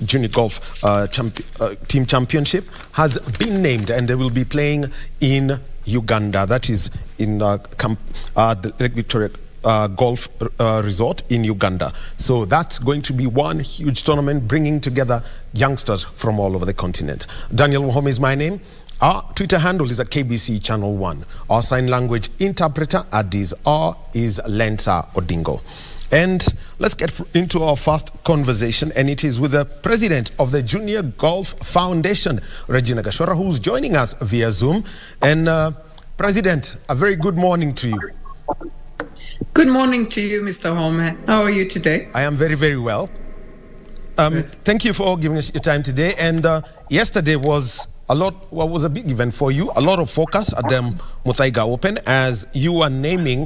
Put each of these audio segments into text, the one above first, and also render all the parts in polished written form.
Junior Golf Team Championship has been named, and they will be playing in Uganda. That is in the Lake Victoria Golf Resort in Uganda. So that's going to be one huge tournament bringing together youngsters from all over the continent. Daniel Wahome is my name. Our Twitter handle is at KBC Channel 1. Our sign language interpreter at this R is Lensa Odingo. And let's get into our first conversation, and it is with the president of the Junior Golf Foundation, Regina Gashora, who's joining us via Zoom. And President, a very good morning to you. Good morning to you, Mr. Wahome. How are you today? I am very, very well. Thank you for giving us your time today. And yesterday was was a big event for you. A lot of focus at the Muthaiga Open as you are naming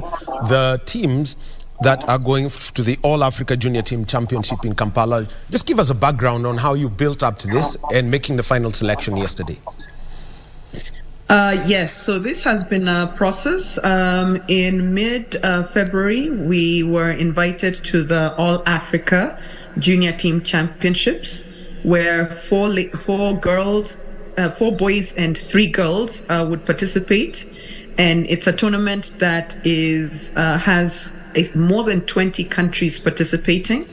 the teams that are going to the All-Africa Junior Team Championship in Kampala. Just give us a background on how you built up to this and making the final selection yesterday. Yes, so this has been a process. In mid-February, we were invited to the All-Africa Junior Team Championships, where four boys and 3 girls would participate. And it's a tournament that has more than 20 countries participating.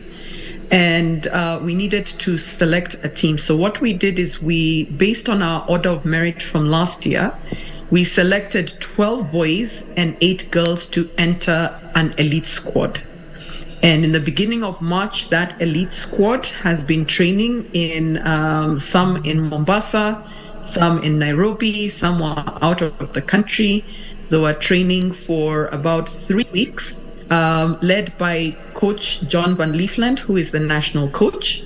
And we needed to select a team. So what we did is based on our order of merit from last year, we selected 12 boys and 8 girls to enter an elite squad. And in the beginning of March, that elite squad has been training in some in Mombasa, some in Nairobi, some were out of the country. They were training for about 3 weeks. Led by Coach John Van Liefland, who is the national coach.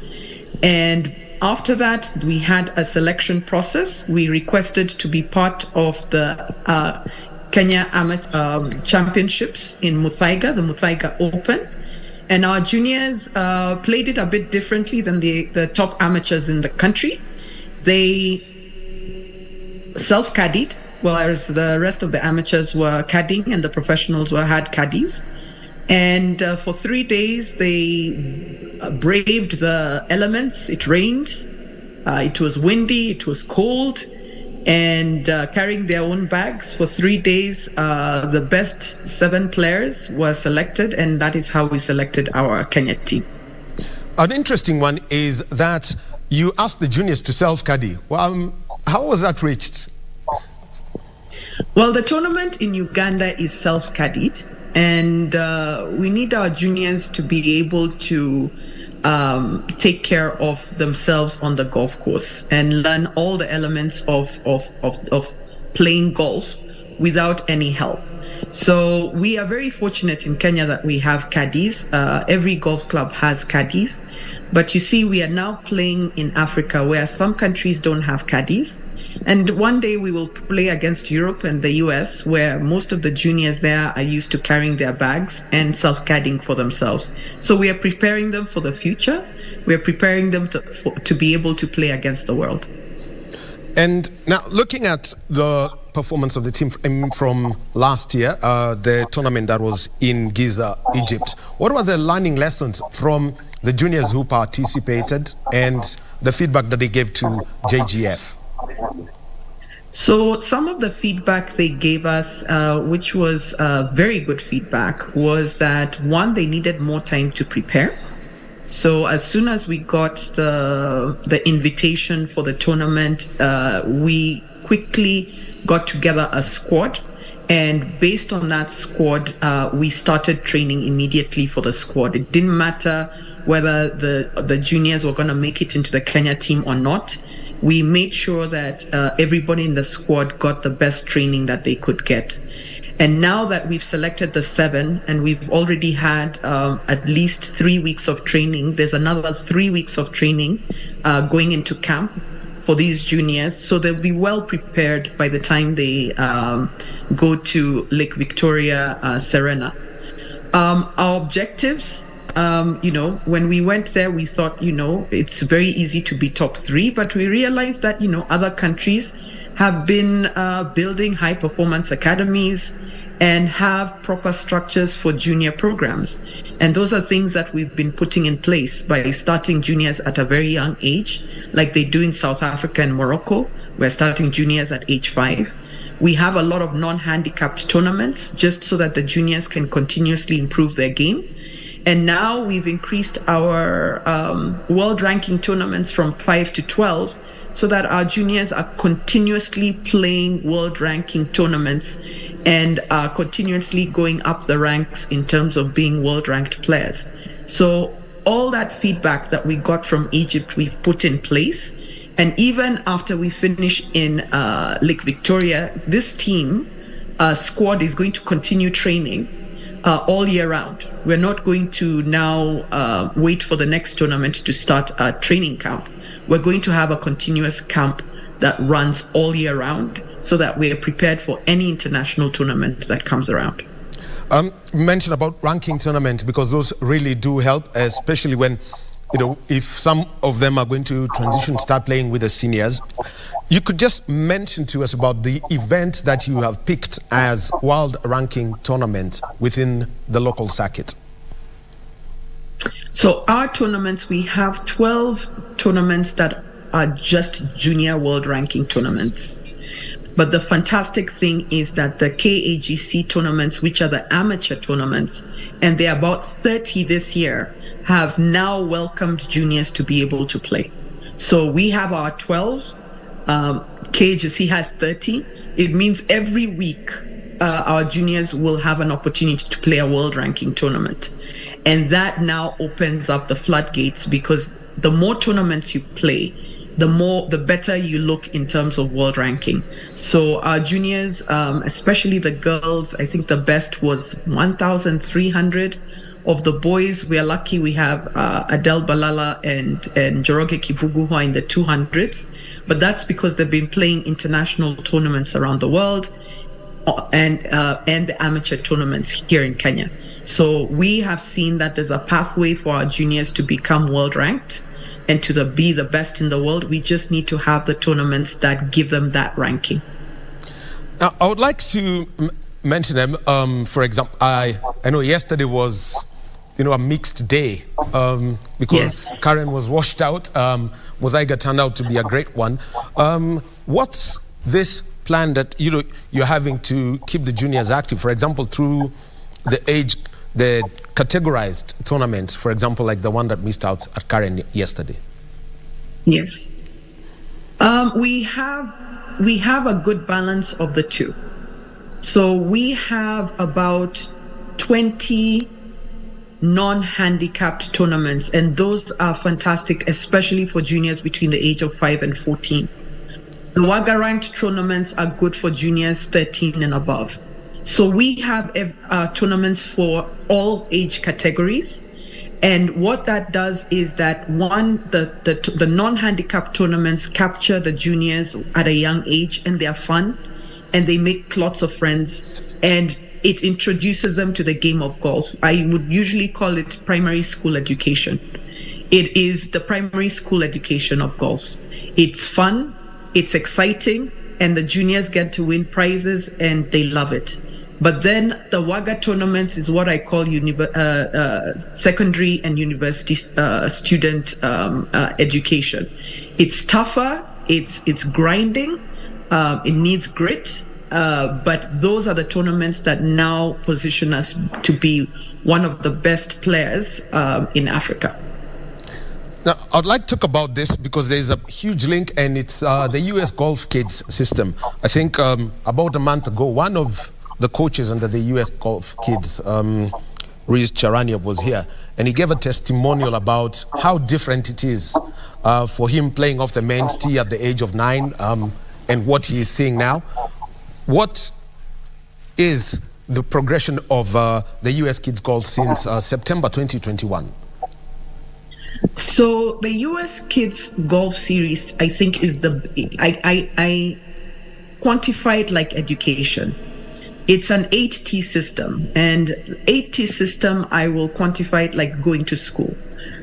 And after that, we had a selection process. We requested to be part of the Kenya Amateur Championships in Muthaiga, the Muthaiga Open. And our juniors played it a bit differently than the top amateurs in the country. They self-caddied, whereas the rest of the amateurs were cadding and the professionals had caddies. And for 3 days, they braved the elements. It rained, it was windy, it was cold, and carrying their own bags for 3 days, the best 7 players were selected, and that is how we selected our Kenya team. An interesting one is that you asked the juniors to self-caddy. Well, how was that reached? Well, the tournament in Uganda is self-caddied. And we need our juniors to be able to take care of themselves on the golf course and learn all the elements of playing golf without any help. So we are very fortunate in Kenya that we have caddies. Every golf club has caddies. But you see, we are now playing in Africa where some countries don't have caddies. And one day we will play against Europe and the US, where most of the juniors there are used to carrying their bags and self-caddying for themselves. So we are preparing them for the future. We are preparing them to be able to play against the world. And now looking at the performance of the team from last year, the tournament that was in Giza, Egypt, what were the learning lessons from the juniors who participated and the feedback that they gave to JGF? So some of the feedback they gave us, which was very good feedback, was that one, they needed more time to prepare. So as soon as we got the invitation for the tournament, we quickly got together a squad. And based on that squad, we started training immediately for the squad. It didn't matter whether the juniors were going to make it into the Kenya team or not. We made sure that everybody in the squad got the best training that they could get. And now that we've selected the 7 and we've already had at least 3 weeks of training, there's another 3 weeks of training going into camp for these juniors. So they'll be well prepared by the time they go to Lake Victoria, Serena. Our objectives, when we went there, we thought, it's very easy to be top 3, but we realized that, other countries have been building high performance academies and have proper structures for junior programs. And those are things that we've been putting in place by starting juniors at a very young age, like they do in South Africa and Morocco. We're starting juniors at age 5. We have a lot of non-handicapped tournaments just so that the juniors can continuously improve their game. And now we've increased our world ranking tournaments from 5 to 12 so that our juniors are continuously playing world ranking tournaments and are continuously going up the ranks in terms of being world ranked players. So all that feedback that we got from Egypt, we've put in place. And even after we finish in Lake Victoria, this team squad is going to continue training all year round. We're not going to now wait for the next tournament to start a training camp. We're going to have a continuous camp that runs all year round so that we're prepared for any international tournament that comes around. You mentioned about ranking tournaments because those really do help, especially when, if some of them are going to transition, start playing with the seniors. You could just mention to us about the event that you have picked as world ranking tournament within the local circuit. So our tournaments, we have 12 tournaments that are just junior world ranking tournaments. But the fantastic thing is that the KAGC tournaments, which are the amateur tournaments, and there are about 30 this year, have now welcomed juniors to be able to play. So we have our 12, KAGC has 30. It means every week our juniors will have an opportunity to play a world ranking tournament. And that now opens up the floodgates because the more tournaments you play, the better you look in terms of world ranking. So our juniors, especially the girls, I think the best was 1,300. Of the boys, we are lucky we have Adele Balala and Joroge Kibugu who are in the 200s. But that's because they've been playing international tournaments around the world and the amateur tournaments here in Kenya. So we have seen that there's a pathway for our juniors to become world ranked and to be the best in the world. We just need to have the tournaments that give them that ranking. Now, I would like to mention them. For example, I know yesterday was, a mixed day because Karen was washed out. Muthaiga turned out to be a great one. What's this plan that you're having to keep the juniors active? For example, through the categorized tournaments, for example, like the one that missed out at Karen yesterday. Yes. We have a good balance of the two. So we have about 20 non-handicapped tournaments, and those are fantastic, especially for juniors between the age of 5 and 14. The WAGA ranked tournaments are good for juniors 13 and above. So we have tournaments for all age categories. And what that does is that the non-handicapped tournaments capture the juniors at a young age, and they're fun and they make lots of friends, and it introduces them to the game of golf. I would usually call it primary school education. It is the primary school education of golf. It's fun, it's exciting, and the juniors get to win prizes and they love it. But then the WAGA tournaments is what I call secondary and university student education. It's tougher, it's grinding, it needs grit, but those are the tournaments that now position us to be one of the best players in Africa. Now, I'd like to talk about this because there's a huge link, and it's the US Golf Kids system. I think about a month ago, one of the coaches under the US Golf Kids, Riz Charania, was here, and he gave a testimonial about how different it is for him playing off the men's tee at the age of 9 and what he is seeing now. What is the progression of the US Kids Golf since September 2021? So the US Kids Golf Series, I think, is I quantify it like education. It's an 8T system, and 8T system, I will quantify it like going to school.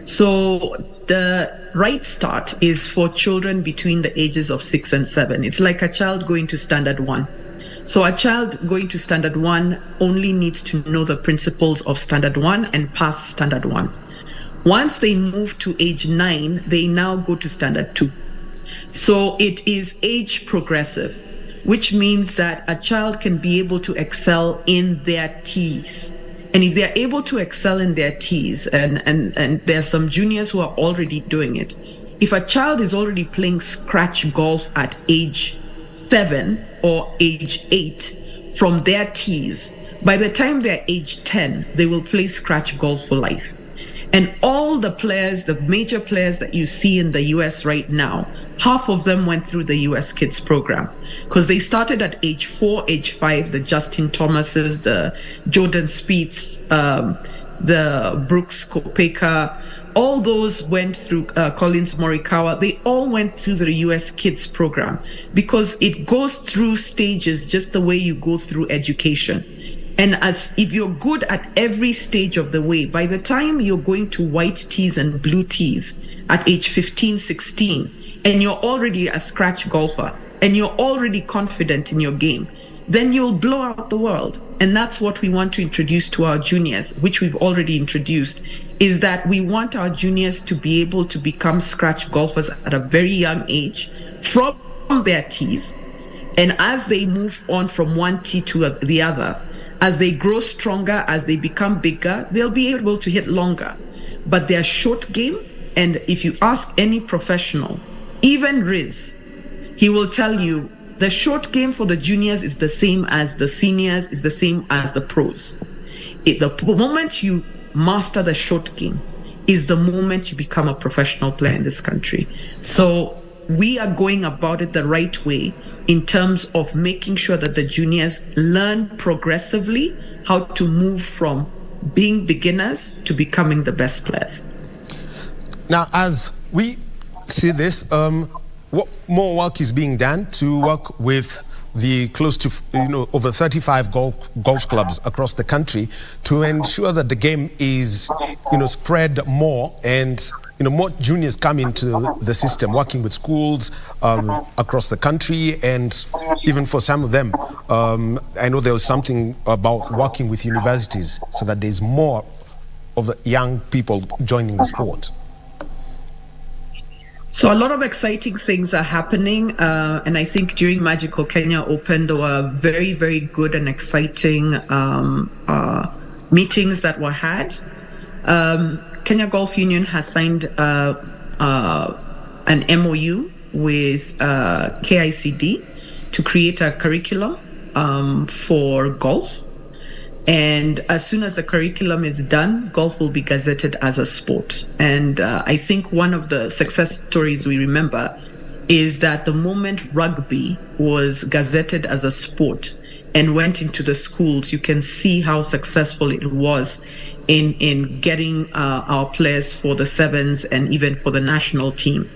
So the right start is for children between the ages of 6 and 7. It's like a child going to standard 1. So a child going to standard 1 only needs to know the principles of standard 1 and pass standard 1. Once they move to age 9, they now go to standard 2. So it is age progressive, which means that a child can be able to excel in their T's. And if they're able to excel in their T's, and there are some juniors who are already doing it, if a child is already playing scratch golf at age 7 or age 8 from their T's, by the time they're age 10, they will play scratch golf for life. And all the players, the major players that you see in the US right now, half of them went through the US Kids program because they started at age 4, age 5, the Justin Thomases, the Jordan Spieths, the Brooks Koepka, all those went through Collins Morikawa. They all went through the US Kids program because it goes through stages just the way you go through education. And as if you're good at every stage of the way, by the time you're going to white tees and blue tees at age 15, 16, and you're already a scratch golfer and you're already confident in your game, then you'll blow out the world. And that's what we want to introduce to our juniors, which we've already introduced, is that we want our juniors to be able to become scratch golfers at a very young age from their tees. And as they move on from one tee to the other, as they grow stronger, as they become bigger, they'll be able to hit longer. But their short game, and if you ask any professional, even Riz, he will tell you the short game for the juniors is the same as the seniors, is the same as the pros. The moment you master the short game is the moment you become a professional player in this country. So we are going about it the right way in terms of making sure that the juniors learn progressively how to move from being beginners to becoming the best players. Now, as we see this, what more work is being done to work with the close to over 35 golf clubs across the country to ensure that the game is spread more and more juniors come into the system, working with schools across the country, and even for some of them, I know there was something about working with universities so that there's more of the young people joining the sport. So a lot of exciting things are happening, and I think during Magical Kenya Open, there were very, very good and exciting meetings that were had. Kenya Golf Union has signed an MOU with KICD to create a curriculum for golf. And as soon as the curriculum is done, golf will be gazetted as a sport. And I think one of the success stories we remember is that the moment rugby was gazetted as a sport and went into the schools, you can see how successful it was in getting our players for the sevens and even for the national team.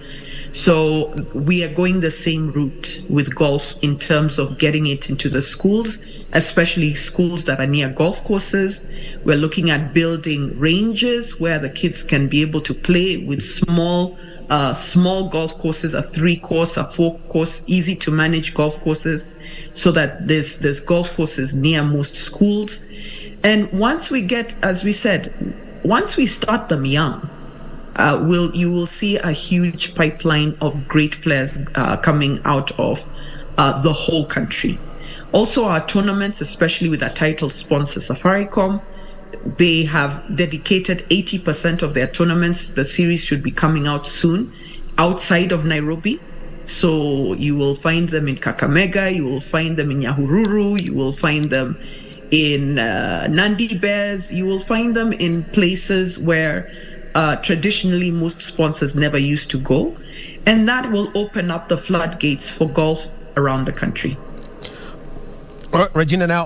So we are going the same route with golf in terms of getting it into the schools, especially schools that are near golf courses. We're looking at building ranges where the kids can be able to play with small golf courses, a 3-course, a 4-course, easy to manage golf courses, so that there's golf courses near most schools. And once we get, as we said, once we start them young, you will see a huge pipeline of great players coming out of the whole country. Also, our tournaments, especially with our title sponsor Safaricom, they have dedicated 80% of their tournaments. The series should be coming out soon outside of Nairobi. So you will find them in Kakamega, you will find them in Nyahururu, you will find them in Nandi Bears, you will find them in places where traditionally most sponsors never used to go. And that will open up the floodgates for golf around the country. All right, Regina, now,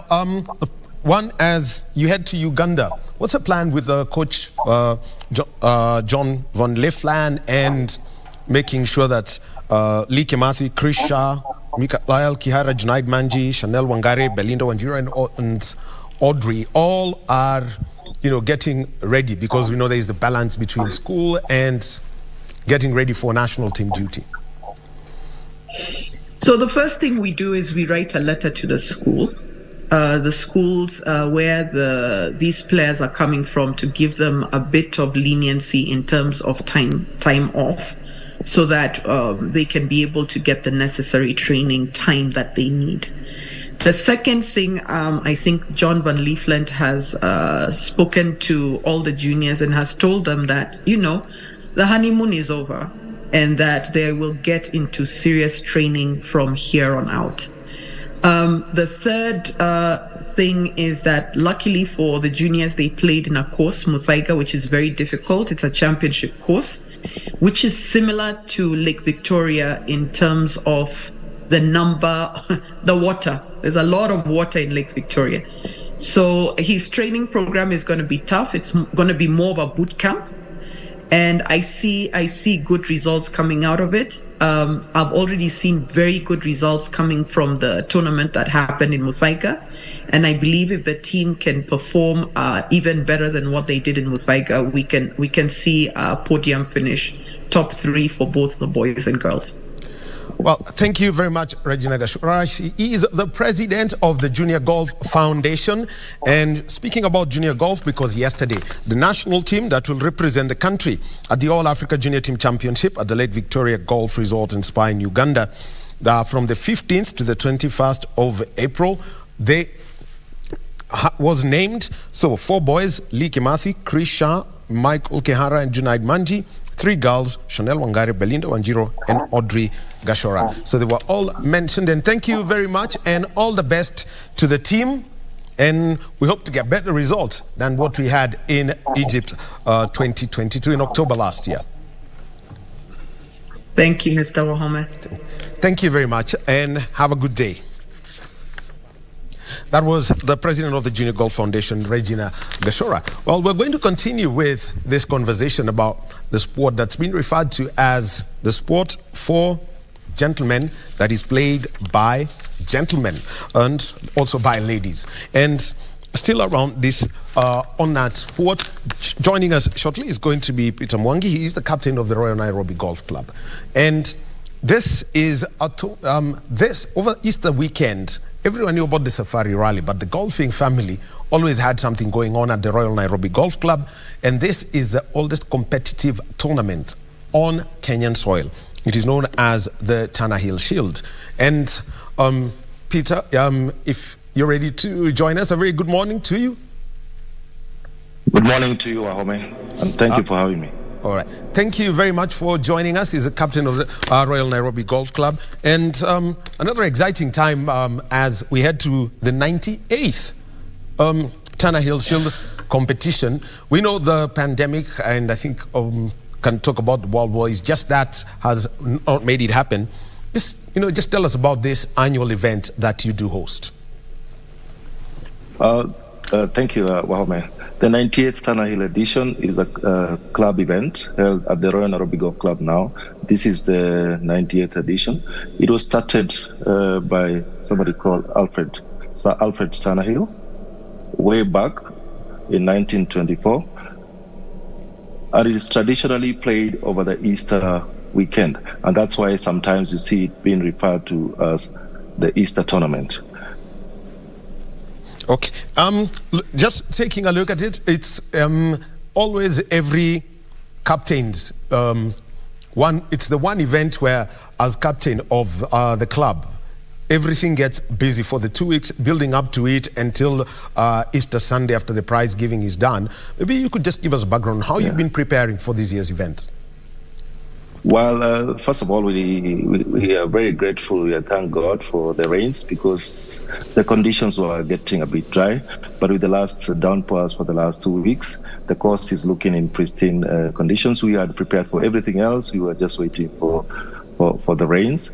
one, as you head to Uganda, what's the plan with coach John Von Leflan and making sure that Lee Kimathi, Chris Shah, Mikael Kihara, Junaid Manji, Chanel Wangare, Belinda Wanjira, and Audrey all are, getting ready, because we know there is the balance between school and getting ready for national team duty? So the first thing we do is we write a letter to the schools where these players are coming from, to give them a bit of leniency in terms of time off, so that they can be able to get the necessary training time that they need. The second thing, I think John Van Liefland has spoken to all the juniors and has told them that, the honeymoon is over and that they will get into serious training from here on out. The third thing is that luckily for the juniors, they played in a course, Muthaiga, which is very difficult. It's a championship course, which is similar to Lake Victoria in terms of the water. There's a lot of water in Lake Victoria. So his training program is going to be tough. It's going to be more of a boot camp. And I see good results coming out of it. I've already seen very good results coming from the tournament that happened in Muthaiga. And I believe if the team can perform even better than what they did in Muthaiga, we can see a podium finish, top 3 for both the boys and girls. Well, thank you very much, Regina Gashora. She is the president of the Junior Golf Foundation. And speaking about junior golf, because yesterday, the national team that will represent the country at the All-Africa Junior Team Championship at the Lake Victoria Golf Resort and Spa in Uganda, from the 15th to the 21st of April, they was named. So 4 boys, Lee Kimathi, Chris Shah, Michael Kehara and Junaid Manji. 3 girls, Chanel Wangari, Belinda Wanjiro, and Audrey Gashora. So they were all mentioned. And thank you very much, and all the best to the team. And we hope to get better results than what we had in Egypt 2022 in October last year. Thank you, Mr. Wahome. Thank you very much, and have a good day. That was the president of the Junior Golf Foundation, Regina Gashora. Well, we're going to continue with this conversation about the sport that's been referred to as the sport for gentlemen, that is played by gentlemen and also by ladies. And still around this, on that sport, joining us shortly is going to be Peter Mwangi. He is the captain of the Royal Nairobi Golf Club. And this is this over Easter weekend. Everyone knew about the Safari Rally, but the golfing family always had something going on at the Royal Nairobi Golf Club, and this is the oldest competitive tournament on Kenyan soil. It is known as the Tannahill Shield. And Peter, if you're ready to join us, a very good morning to you. Good morning to you, Wahome, and thank you for having me. All right. Thank you very much for joining us. He's the captain of the Royal Nairobi Golf Club. And another exciting time as we head to the 98th Tannahill Shield competition. We know the pandemic, and I think can talk about the World War, is just that has not made it happen. Just tell us about this annual event that you do host. Thank you, Wahome. The 98th Tannahill edition is a club event held at the Royal Nairobi Golf Club now. This is the 98th edition. It was started by somebody called Sir Alfred Tannahill, way back in 1924. And it is traditionally played over the Easter weekend. And that's why sometimes you see it being referred to as the Easter tournament. Okay. Just taking a look at it, it's always every captain's it's the one event where, as captain of the club, everything gets busy for the 2 weeks building up to it until Easter Sunday after the prize giving is done. Maybe you could just give us a background how you've been preparing for this year's event. Well, first of all, we are very grateful. We thank God for the rains, because the conditions were getting a bit dry. But with the last downpours for the last 2 weeks, the course is looking in pristine conditions. We had prepared for everything else. We were just waiting for the rains.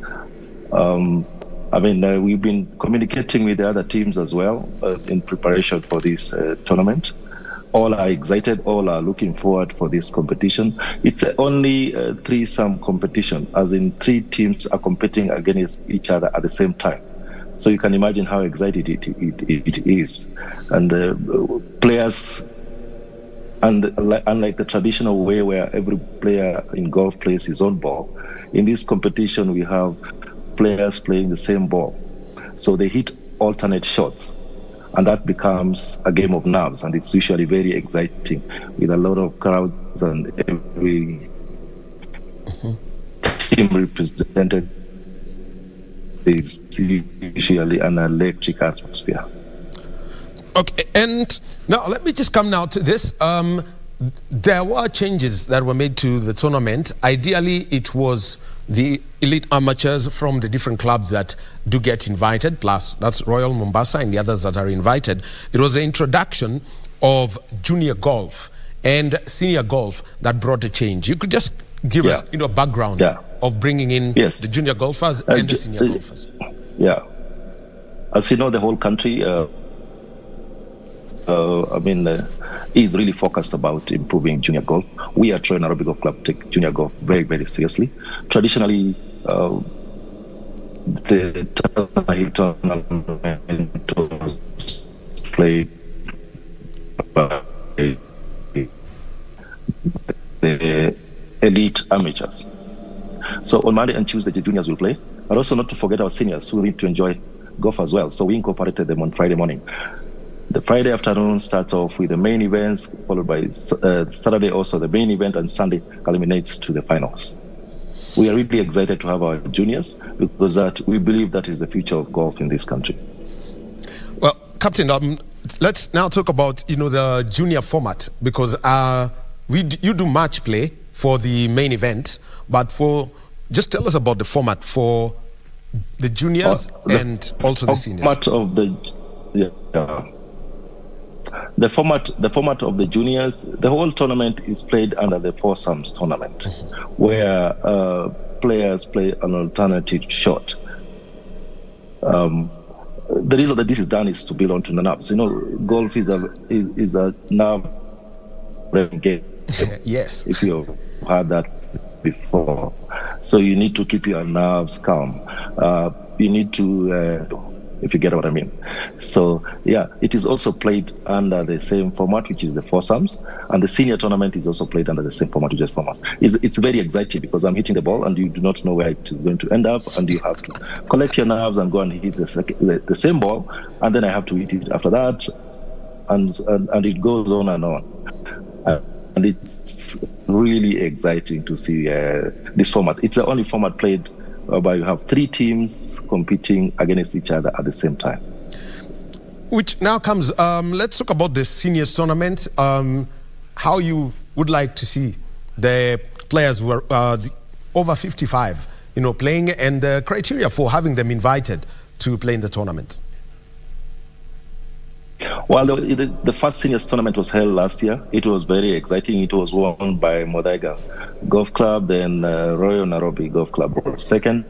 We've been communicating with the other teams as well in preparation for this tournament. All are excited, all are looking forward for this competition. It's only a threesome competition, as in 3 teams are competing against each other at the same time. So you can imagine how excited it is. And players, and unlike the traditional way where every player in golf plays his own ball, in this competition we have players playing the same ball. So they hit alternate shots, and that becomes a game of nerves, and it's usually very exciting with a lot of crowds, and every team represented is usually an electric atmosphere. Okay, and now let me just come now to this. There were changes that were made to the tournament. Ideally, it was the elite amateurs from the different clubs that do get invited, plus that's Royal Mombasa and the others that are invited. It was the introduction of junior golf and senior golf that brought a change. You could just give us a background of bringing in the junior golfers and the senior golfers. Yeah. As you know, the whole country is really focused about improving junior golf. We at Royal Nairobi Golf Club take junior golf very, very seriously. Traditionally, the Tannahill tournament was played by the elite amateurs. So on Monday and Tuesday, the juniors will play, but also not to forget our seniors who need to enjoy golf as well. So we incorporated them on Friday morning. The Friday afternoon starts off with the main events, followed by Saturday also the main event, and Sunday culminates to the finals. We are really excited to have our juniors because that we believe that is the future of golf in this country. Well, Captain, let's now talk about the junior format, because you do match play for the main event, but just tell us about the format for the juniors and also the seniors. The format of the juniors, the whole tournament is played under the foursomes tournament, where players play an alternative shot. The reason that this is done is to build onto the nerves. Golf is a nerve game. Yes. If you've had that before, so you need to keep your nerves calm. You need to. If you get what I mean. So, it is also played under the same format, which is the foursomes, and the senior tournament is also played under the same format, which is foursomes. It's very exciting because I'm hitting the ball and you do not know where it is going to end up, and you have to collect your nerves and go and hit the same ball, and then I have to hit it after that, and it goes on and on. And it's really exciting to see this format. It's the only format played whereby you have three teams competing against each other at the same time. Which now comes, let's talk about the seniors tournament. How you would like to see the players who are over 55, playing, and the criteria for having them invited to play in the tournament. Well, the first seniors tournament was held last year. It was very exciting. It was won by Modaiga Golf Club, then Royal Nairobi Golf Club was second.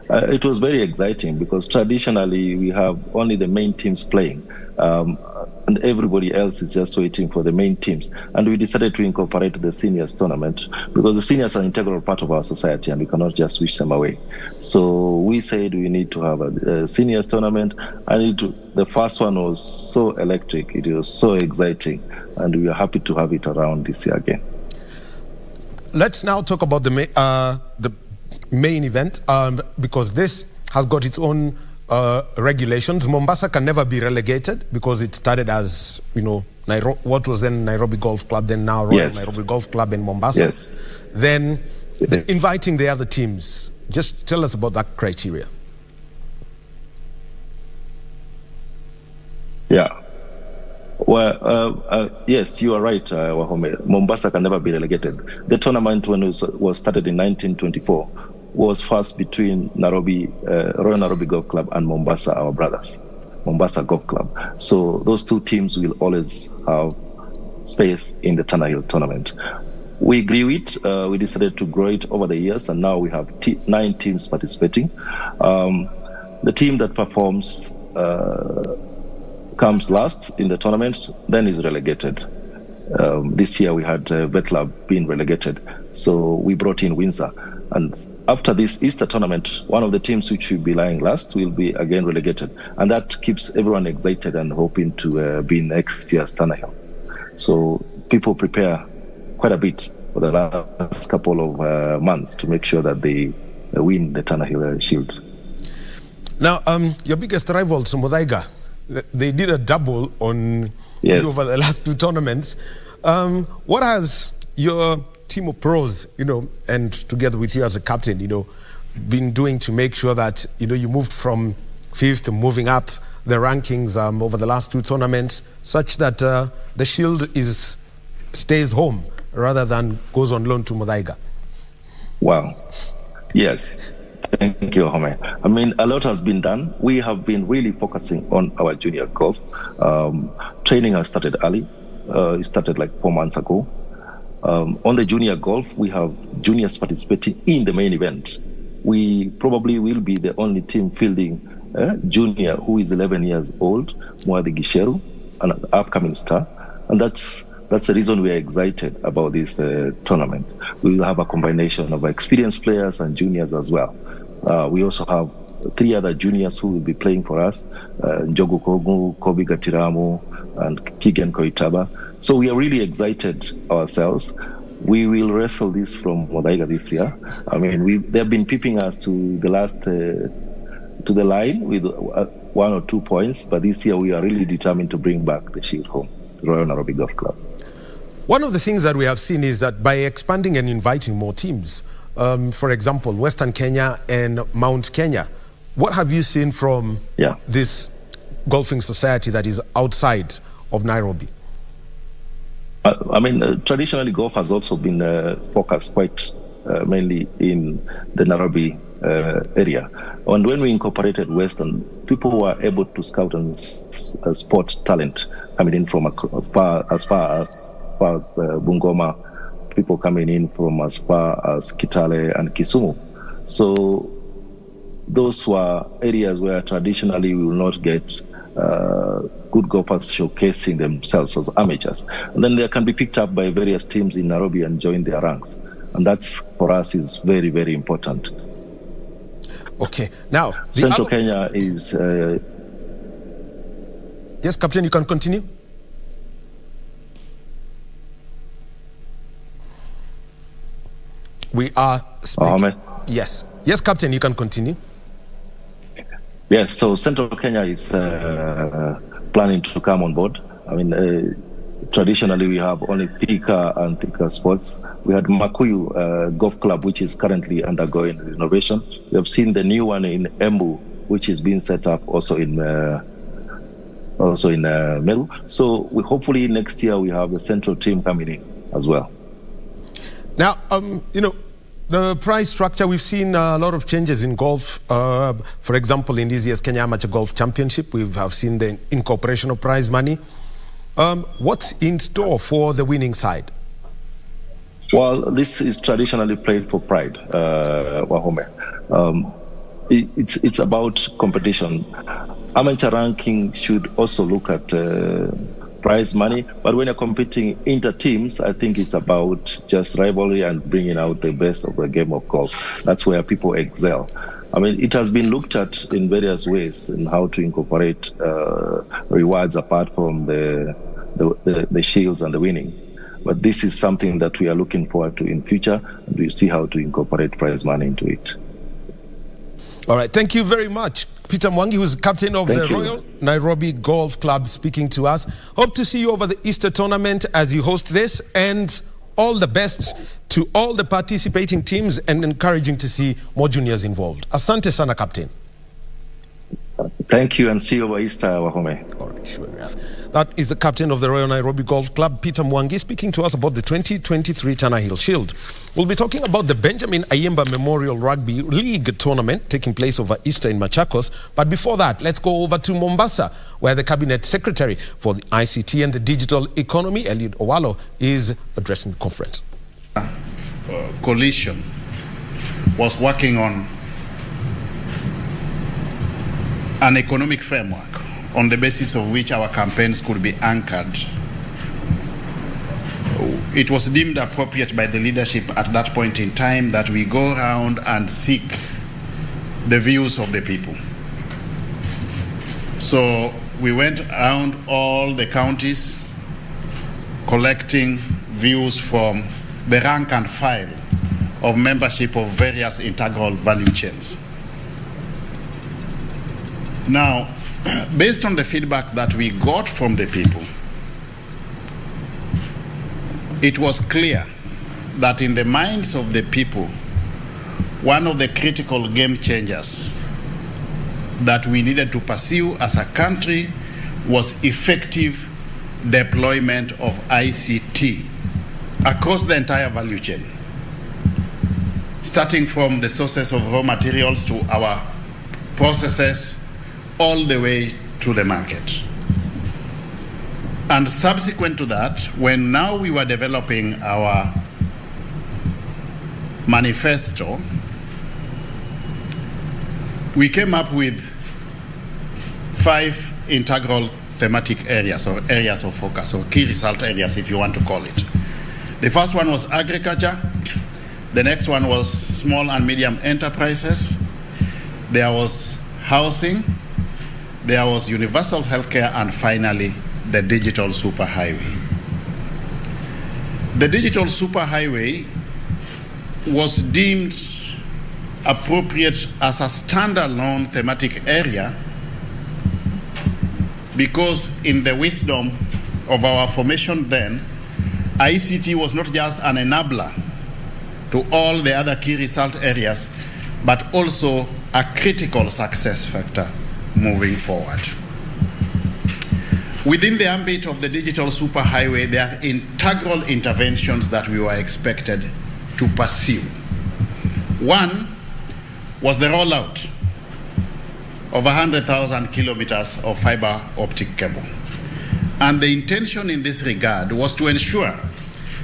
It was very exciting because traditionally we have only the main teams playing, and everybody else is just waiting for the main teams. And we decided to incorporate the seniors tournament because the seniors are an integral part of our society and we cannot just wish them away. So we said we need to have a seniors tournament, and the first one was so electric, it was so exciting, and we are happy to have it around this year again. Let's now talk about the main event, because this has got its own regulations. Mombasa can never be relegated because it started as, what was then Nairobi Golf Club, then now Royal Nairobi Golf Club in Mombasa. Yes. Then inviting the other teams. Just tell us about that criteria. Yeah. Well, yes, you are right, Wahome. Mombasa can never be relegated. The tournament, when it was started in 1924, was first between Royal Nairobi Golf Club and Mombasa, our brothers, Mombasa Golf Club. So those two teams will always have space in the Tannahill tournament. We grew it. We decided to grow it over the years, and now we have 9 teams participating. The team that performs comes last in the tournament, then is relegated. This year we had Vetla being relegated, so we brought in Windsor. And after this Easter tournament, one of the teams which will be lying last will be again relegated. And that keeps everyone excited and hoping to be next year's Tannahill. So people prepare quite a bit for the last couple of months to make sure that they win the Tannahill Shield. Now, your biggest rivals, Muthaiga, they did a double on Yes. you over the last two tournaments. What has your team of pros, and together with you as a captain, been doing to make sure that, you moved from fifth to moving up the rankings over the last two tournaments, such that the Shield stays home rather than goes on loan to Muthaiga? Wow. Yes. Thank you, Wahome. I mean, a lot has been done. We have been really focusing on our junior golf. Training has started early. It started like 4 months ago. On the junior golf, we have juniors participating in the main event. We probably will be the only team fielding junior who is 11 years old, Mwadi Gisheru, an upcoming star. And that's the reason we are excited about this tournament. We will have a combination of experienced players and juniors as well. We also have 3 other juniors who will be playing for us, Njogu Kogu, Kobi Gatiramu, and Kigen Koitaba. So we are really excited ourselves. We will wrestle this from Muthaiga this year. I mean, they have been peeping us to the last, to the line with 1 or 2 points, but this year we are really determined to bring back the Shield home, Royal Nairobi Golf Club. One of the things that we have seen is that by expanding and inviting more teams, for example, Western Kenya and Mount Kenya, what have you seen from this golfing society that is outside of Nairobi? I mean, traditionally golf has also been focused quite mainly in the Nairobi area. And when we incorporated Western, people were able to scout and spot talent coming in from as far as Bungoma, people coming in from as far as Kitale and Kisumu. So those were areas where traditionally we will not get good golfers showcasing themselves as amateurs. And then they can be picked up by various teams in Nairobi and join their ranks. And that's, for us, is very, very important. Okay. Now, Central Kenya is... Yes, Captain, you can continue. We are speaking. Yes. Yes, Captain, you can continue. Yes, so Central Kenya is planning to come on board. I mean, traditionally we have only Thika and Thika Sports. We had Makuyu Golf Club, which is currently undergoing renovation. We have seen the new one in Embu, which is being set up also in Meru. So hopefully next year we have the central team coming in as well. Now, the prize structure, we've seen a lot of changes in golf. For example, in this year's Kenya Amateur Golf Championship, we have seen the incorporation of prize money. What's in store for the winning side? Well, this is traditionally played for pride, Wahome. It's about competition. Amateur ranking should also look at prize money, but when you're competing inter-teams, I think it's about just rivalry and bringing out the best of the game of golf. That's where people excel. I mean, it has been looked at in various ways in how to incorporate rewards apart from the shields and the winnings. But this is something that we are looking forward to in future, and we'll see how to incorporate prize money into it. All right, thank you very much. Peter Mwangi, who's captain of the Royal Nairobi Golf Club, speaking to us. Hope to see you over the Easter tournament as you host this, and all the best to all the participating teams, and encouraging to see more juniors involved. Asante sana, Captain. Thank you, and see you over Easter, Wahome. All right, sure enough. That is the captain of the Royal Nairobi Golf Club, Peter Mwangi, speaking to us about the 2023 Tannahill Shield. We'll be talking about the Benjamin Ayimba Memorial Rugby League tournament taking place over Easter in Machakos. But before that, let's go over to Mombasa, where the Cabinet Secretary for the ICT and the Digital Economy, Eliud Owalo, is addressing the conference. Coalition was working on an economic framework on the basis of which our campaigns could be anchored. It was deemed appropriate by the leadership at that point in time that we go around and seek the views of the people. So we went around all the counties collecting views from the rank and file of membership of various integral value chains. Now, based on the feedback that we got from the people, it was clear that in the minds of the people, one of the critical game changers that we needed to pursue as a country was effective deployment of ICT across the entire value chain, starting from the sources of raw materials to our processes, all the way to the market. And subsequent to that, when now we were developing our manifesto, we came up with 5 integral thematic areas or areas of focus or key result areas, if you want to call it. The first one was agriculture. The next one was small and medium enterprises. There was housing. There was universal healthcare, and finally, the digital superhighway. The digital superhighway was deemed appropriate as a standalone thematic area because in the wisdom of our formation then, ICT was not just an enabler to all the other key result areas, but also a critical success factor moving forward. Within the ambit of the digital superhighway, there are integral interventions that we were expected to pursue. One was the rollout of 100,000 kilometers of fiber optic cable. And the intention in this regard was to ensure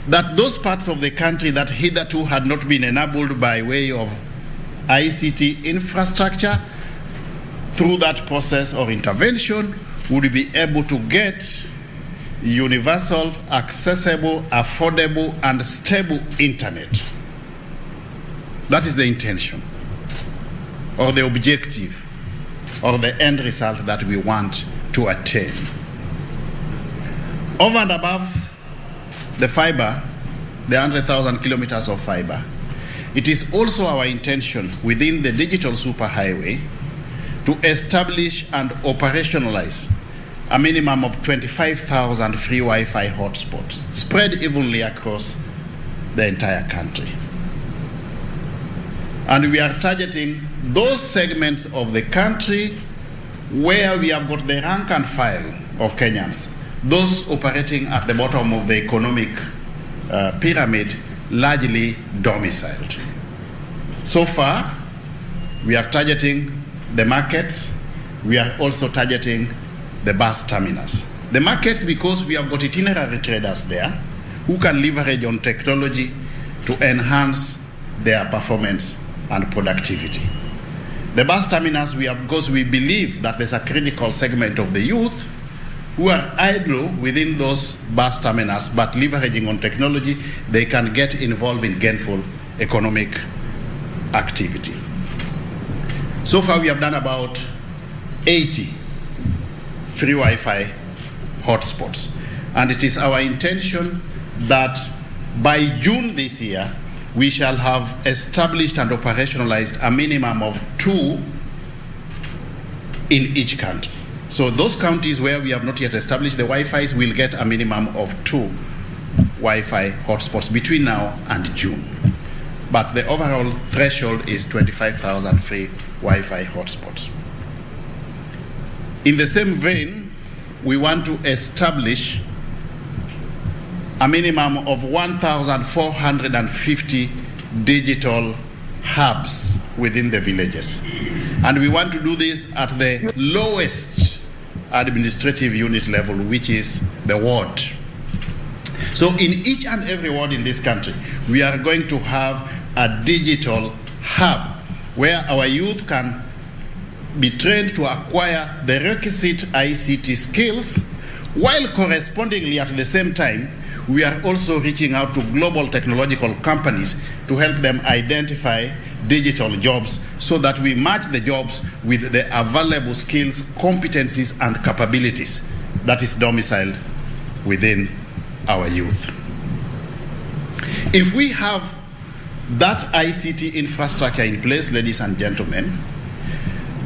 that those parts of the country that hitherto had not been enabled by way of ICT infrastructure, through that process or intervention, would be able to get universal, accessible, affordable, and stable internet. That is the intention, or the objective, or the end result that we want to attain. Over and above the fiber, the 100,000 kilometers of fiber, it is also our intention within the digital superhighway to establish and operationalize a minimum of 25,000 free Wi-Fi hotspots spread evenly across the entire country. And we are targeting those segments of the country where we have got the rank and file of Kenyans, those operating at the bottom of the economic pyramid, largely domiciled. So far, we are targeting the markets. We are also targeting the bus terminals. The markets, because we have got itinerary traders there who can leverage on technology to enhance their performance and productivity. The bus terminals, because we believe that there's a critical segment of the youth who are idle within those bus terminals, but leveraging on technology, they can get involved in gainful economic activity. So far, we have done about 80 free Wi-Fi hotspots. And it is our intention that by June this year, we shall have established and operationalized a minimum of 2 in each country. So those counties where we have not yet established the Wi-Fi's will get a minimum of 2 Wi-Fi hotspots between now and June. But the overall threshold is 25,000 free Wi-Fi hotspots. In the same vein, we want to establish a minimum of 1,450 digital hubs within the villages. And we want to do this at the lowest administrative unit level, which is the ward. So in each and every ward in this country, we are going to have a digital hub where our youth can be trained to acquire the requisite ICT skills, while correspondingly at the same time, we are also reaching out to global technological companies to help them identify digital jobs so that we match the jobs with the available skills, competencies, and capabilities that is domiciled within our youth. If we have that ICT infrastructure in place, ladies and gentlemen,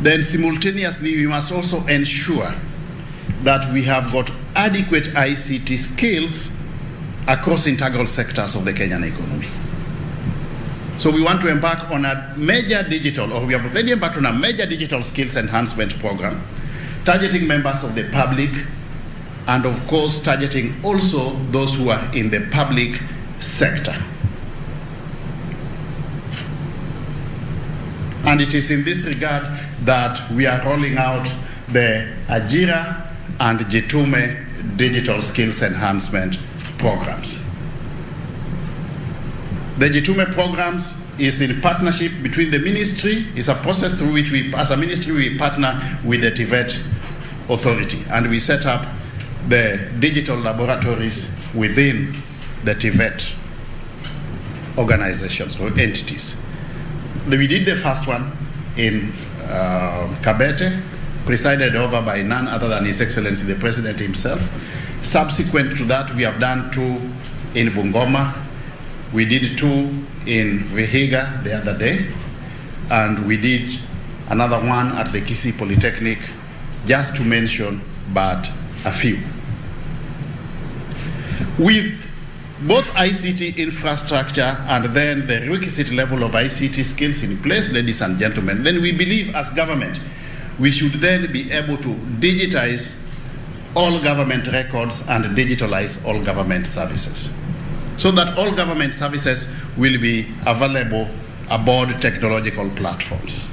then simultaneously we must also ensure that we have got adequate ICT skills across integral sectors of the Kenyan economy. So we want to embark on a major digital, or we have already embarked on a major digital skills enhancement program, targeting members of the public, and of course targeting also those who are in the public sector. And it is in this regard that we are rolling out the Ajira and Jitume digital skills enhancement programs. The Jitume programs is in partnership between the ministry. It's a process through which we, as a ministry, we partner with the TVET authority, and we set up the digital laboratories within the TVET organizations or entities. We did the first one in Kabete, presided over by none other than His Excellency the President himself. Subsequent to that, we have done 2 in Bungoma. We did 2 in Vihiga the other day, and we did another one at the Kisumu Polytechnic, just to mention but a few. With both ICT infrastructure and then the requisite level of ICT skills in place, ladies and gentlemen, then we believe as government we should then be able to digitize all government records and digitalize all government services, so that all government services will be available aboard technological platforms.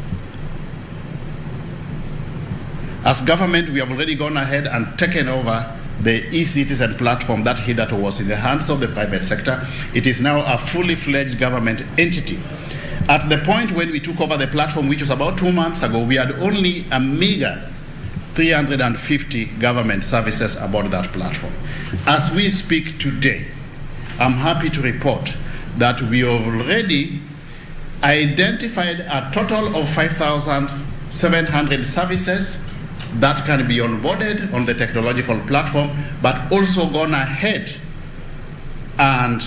As government, we have already gone ahead and taken over the e-citizen platform that hitherto was in the hands of the private sector. It is now a fully fledged government entity. At the point when we took over the platform, which was about 2 months ago, we had only a meager 350 government services aboard that platform. As we speak today, I'm happy to report that we have already identified a total of 5,700 services that can be onboarded on the technological platform, but also gone ahead and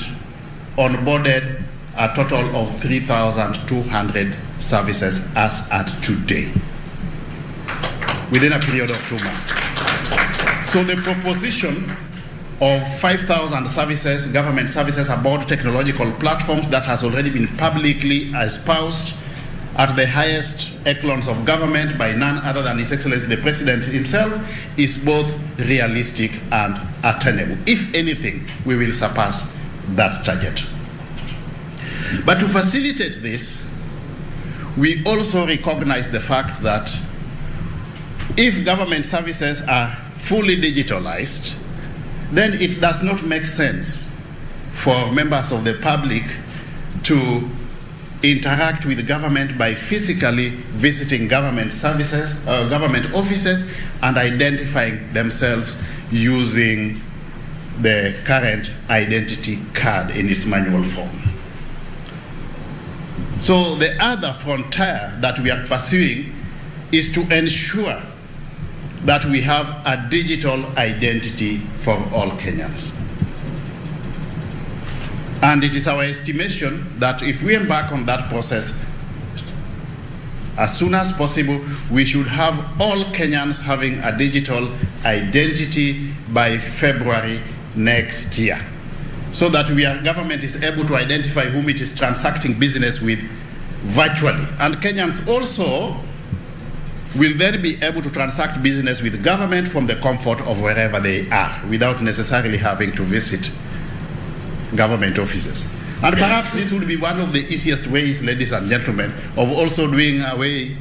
onboarded a total of 3,200 services as at today, within a period of 2 months. So the proposition of 5,000 services, government services aboard technological platforms that has already been publicly espoused at the highest echelons of government by none other than His Excellency the President himself is both realistic and attainable. If anything, we will surpass that target. But to facilitate this, we also recognize the fact that if government services are fully digitalized, then it does not make sense for members of the public to interact with government by physically visiting government services, government offices, and identifying themselves using the current identity card in its manual form. So the other frontier that we are pursuing is to ensure that we have a digital identity for all Kenyans. And it is our estimation that if we embark on that process as soon as possible, we should have all Kenyans having a digital identity by February next year, so that government is able to identify whom it is transacting business with virtually. And Kenyans also will then be able to transact business with government from the comfort of wherever they are, without necessarily having to visit government offices. And perhaps this will be one of the easiest ways, ladies and gentlemen, of also doing away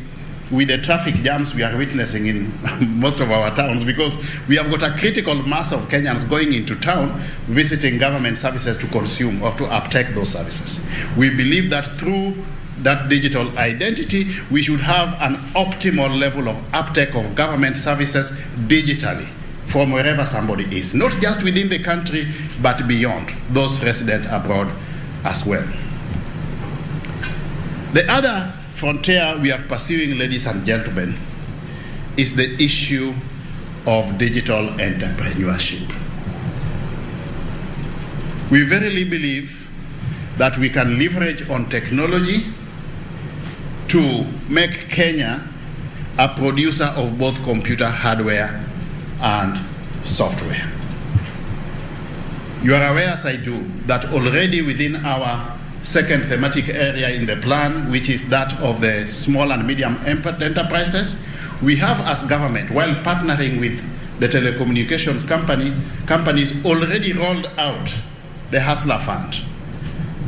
with the traffic jams we are witnessing in most of our towns, because we have got a critical mass of Kenyans going into town, visiting government services to consume or to uptake those services. We believe that through that digital identity, we should have an optimal level of uptake of government services digitally from wherever somebody is, not just within the country, but beyond, those resident abroad as well. The other frontier we are pursuing, ladies and gentlemen, is the issue of digital entrepreneurship. We verily believe that we can leverage on technology to make Kenya a producer of both computer hardware and software. You are aware, as I do, that already within our second thematic area in the plan, which is that of the small and medium enterprises, we have as government, while partnering with the telecommunications companies already rolled out the Hustler Fund.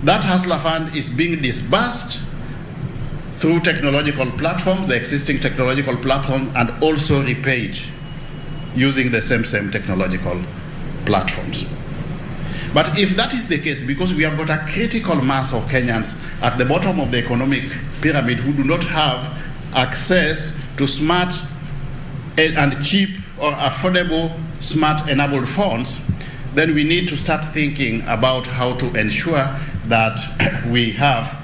That Hustler Fund is being disbursed through technological platforms, the existing technological platform, and also repaid using the same technological platforms. But if that is the case, because we have got a critical mass of Kenyans at the bottom of the economic pyramid who do not have access to smart and cheap or affordable smart-enabled phones, then we need to start thinking about how to ensure that we have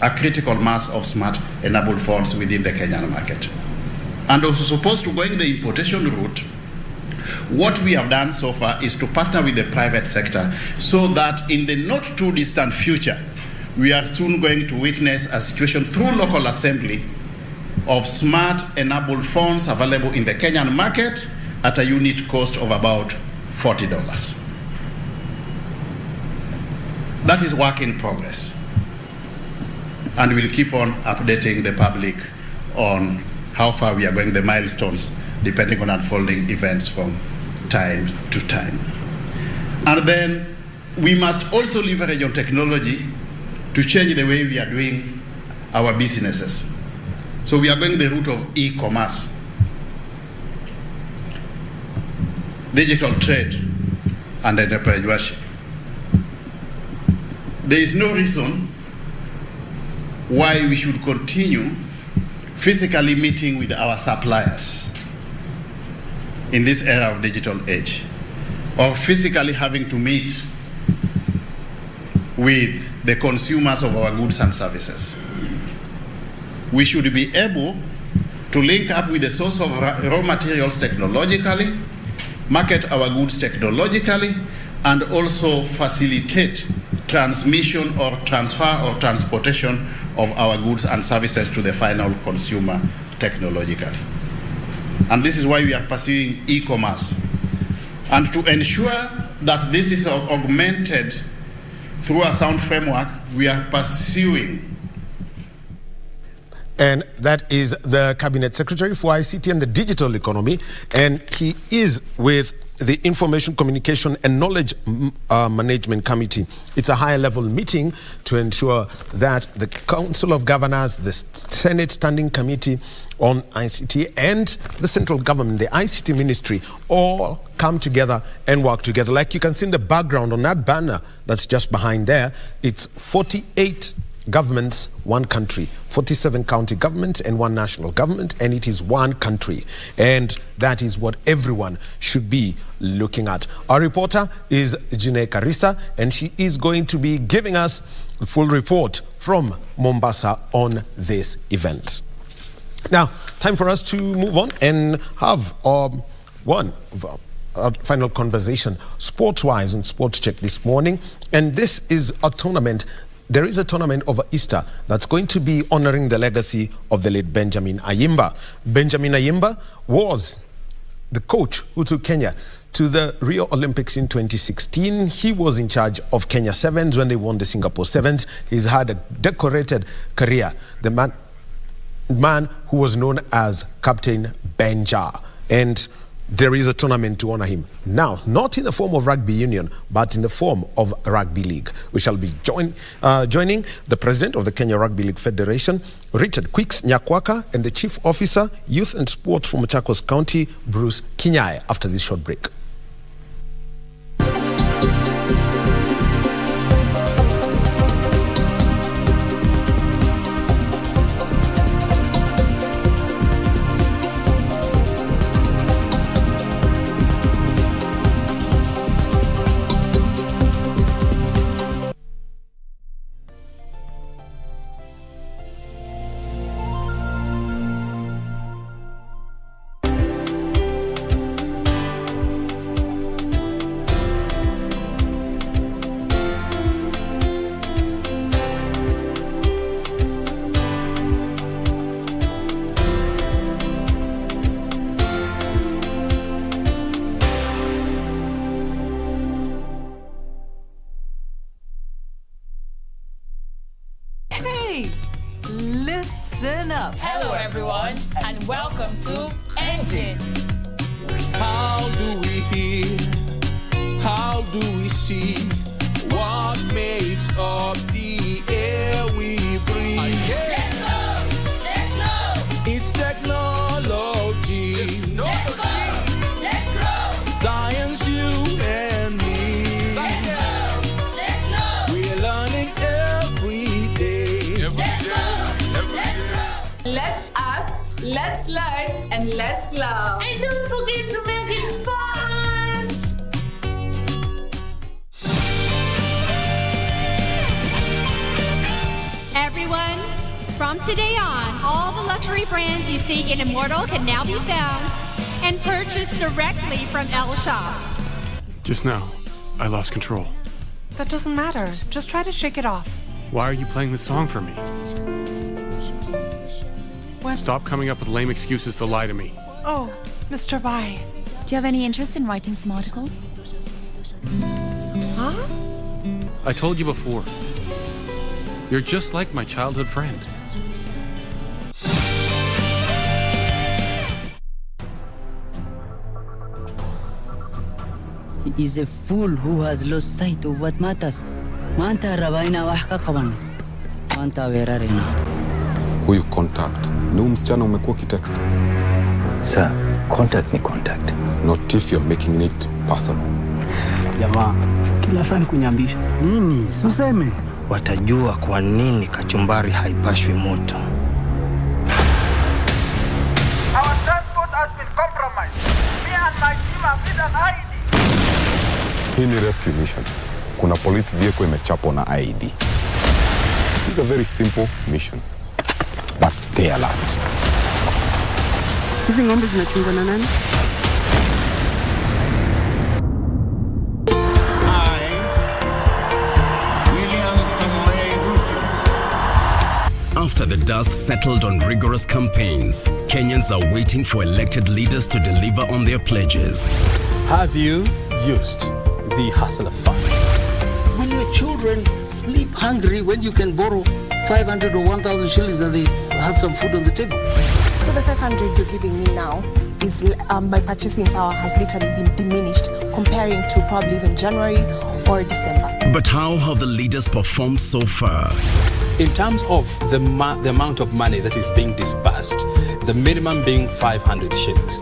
a critical mass of smart-enabled phones within the Kenyan market. And also supposed to go in the importation route, what we have done so far is to partner with the private sector so that in the not too distant future, we are soon going to witness a situation through local assembly of smart-enabled phones available in the Kenyan market at a unit cost of about $40. That is work in progress. And we'll keep on updating the public on how far we are going, the milestones, depending on unfolding events from time to time. And then we must also leverage on technology to change the way we are doing our businesses. So we are going the route of e-commerce, digital trade, and entrepreneurship. There is no reason why we should continue physically meeting with our suppliers in this era of digital age, or physically having to meet with the consumers of our goods and services. We should be able to link up with the source of raw materials technologically, market our goods technologically, and also facilitate transmission or transfer or transportation of our goods and services to the final consumer technologically. And this is why we are pursuing e-commerce. And to ensure that this is augmented through a sound framework, we are pursuing. And that is the Cabinet Secretary for ICT and the Digital Economy. And he is with the Information, Communication and Knowledge Management Committee. It's a higher level meeting to ensure that the Council of Governors, the Senate Standing Committee on ICT and the central government, the ICT ministry, all come together and work together. Like you can see in the background on that banner that's just behind there, it's 48 governments, one country, 47 county governments and one national government, and it is one country. And that is what everyone should be looking at. Our reporter is Jine Karisa, and she is going to be giving us the full report from Mombasa on this event. Now, time for us to move on and have one final conversation sports-wise on Sports Check this morning. And this is a tournament. There is a tournament over Easter that's going to be honoring the legacy of the late Benjamin Ayimba. Benjamin Ayimba was the coach who took Kenya to the Rio Olympics in 2016. He was in charge of Kenya Sevens when they won the Singapore Sevens. He's had a decorated career. The man who was known as Captain Benja. And there is a tournament to honor him. Now, not in the form of rugby union, but in the form of rugby league. We shall be joining the president of the Kenya Rugby League Federation, Richard Quicks Nyakwaka, and the chief officer, youth and sport from Machakos County, Bruce Kinyae, after this short break. Listen up. Hello everyone and welcome to Engine. How do we hear? How do we see? What makes up the air we breathe? Let's go! Let's go! It's technology. Let's go! Let's grow! Science, you and me. Let's go! Let's know! We're learning every day. Let's go! Let's grow! Let's ask, let's learn, and let's love. And don't forget to make it fun! Everyone, from today on, all the luxury brands you see in Immortal can now be found and purchased directly from El Shop. Just now, I lost control. That doesn't matter. Just try to shake it off. Why are you playing this song for me? What? Stop coming up with lame excuses to lie to me. Oh, Mr. Bai. Do you have any interest in writing some articles? Huh? I told you before. You're just like my childhood friend. He is a fool who has lost sight of what matters. Manta rabaina wahka kawan. Manta verarena. Huyu contact. Ni msichana umekuwa kitext. Sir, contact ni contact. Not if you're making it personal. Jamaa, kila saa ni kunyambisha. Nini? Suseme. Watajua kwa nini kachumbari haipashwi moto. Our transport has been compromised. Me and my team have hit an IED. Hii ni rescue mission. Kuna police vehicle imechapwa na IED. It's a very simple mission. But stay alert. Hizi ng'ombe zinachungwa na nani? After the dust settled on rigorous campaigns, Kenyans are waiting for elected leaders to deliver on their pledges. Have you used the hustle of funds? When your children sleep hungry, when you can borrow 500 or 1,000 shillings and they have some food on the table. So the 500 you're giving me now is my purchasing power has literally been diminished comparing to probably even January or December. But how have the leaders performed so far? In terms of the amount of money that is being disbursed, the minimum being 500 shillings,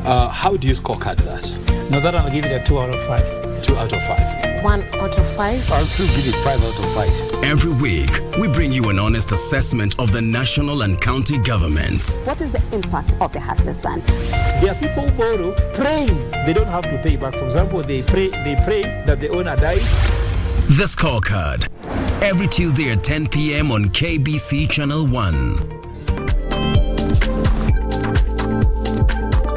how do you scorecard that? No, that I'll give it a 2 out of 5. 2 out of 5. 1 out of 5. I'll still give it 5 out of 5. Every week, we bring you an honest assessment of the national and county governments. What is the impact of the Hustlers Fund? There are people who borrow praying they don't have to pay back. For example, they pray that the owner dies. The Scorecard. Every Tuesday at 10 p.m. on KBC Channel 1.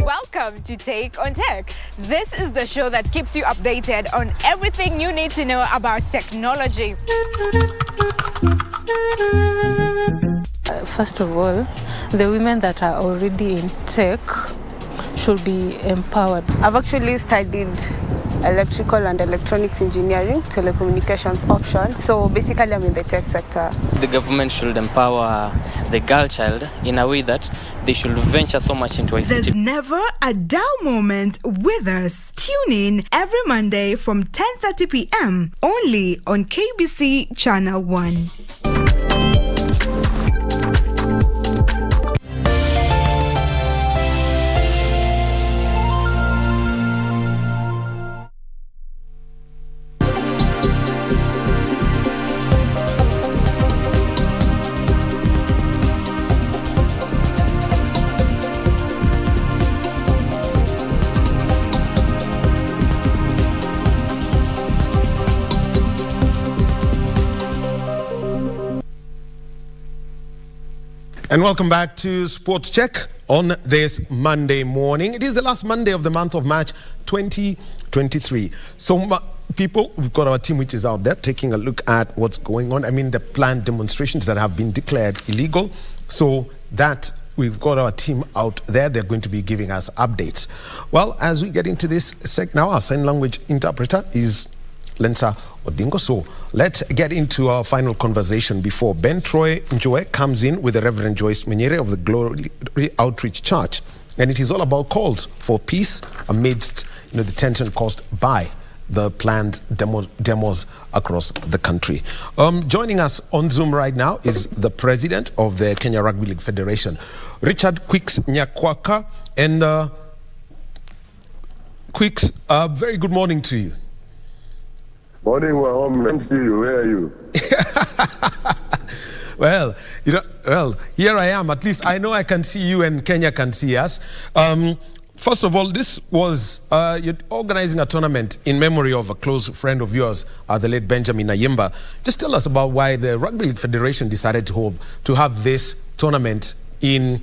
Welcome to Take on Tech. This is the show that keeps you updated on everything you need to know about technology. First of all, the women that are already in tech should be empowered. I've actually studied electrical and electronics engineering, telecommunications option. So basically I'm in the tech sector. The government should empower the girl child in a way that they should venture so much into ICT. There's never a dull moment with us. Tune in every Monday from 10:30 p.m. only on KBC Channel 1. And welcome back to Sports Check on this Monday morning. It is the last Monday of the month of March 2023. So people, we've got our team which is out there taking a look at what's going on. I mean, the planned demonstrations that have been declared illegal. So that we've got our team out there. They're going to be giving us updates. Well, as we get into this now, our sign language interpreter is Lensa Odingo. So let's get into our final conversation before Ben Troy Njoe comes in with the Reverend Joyce Menyere of the Glory Outreach Church. And it is all about calls for peace amidst the tension caused by the planned demos across the country. Joining us on Zoom right now is the president of the Kenya Rugby League Federation, Richard Quicks Nyakwaka. And Quicks, very good morning to you. Morning, Wahome. Nice to see you. Where are you? Well, here I am. At least I know I can see you and Kenya can see us. First of all, this was you're organizing a tournament in memory of a close friend of yours, the late Benjamin Ayimba. Just tell us about why the Rugby League Federation decided to have this tournament in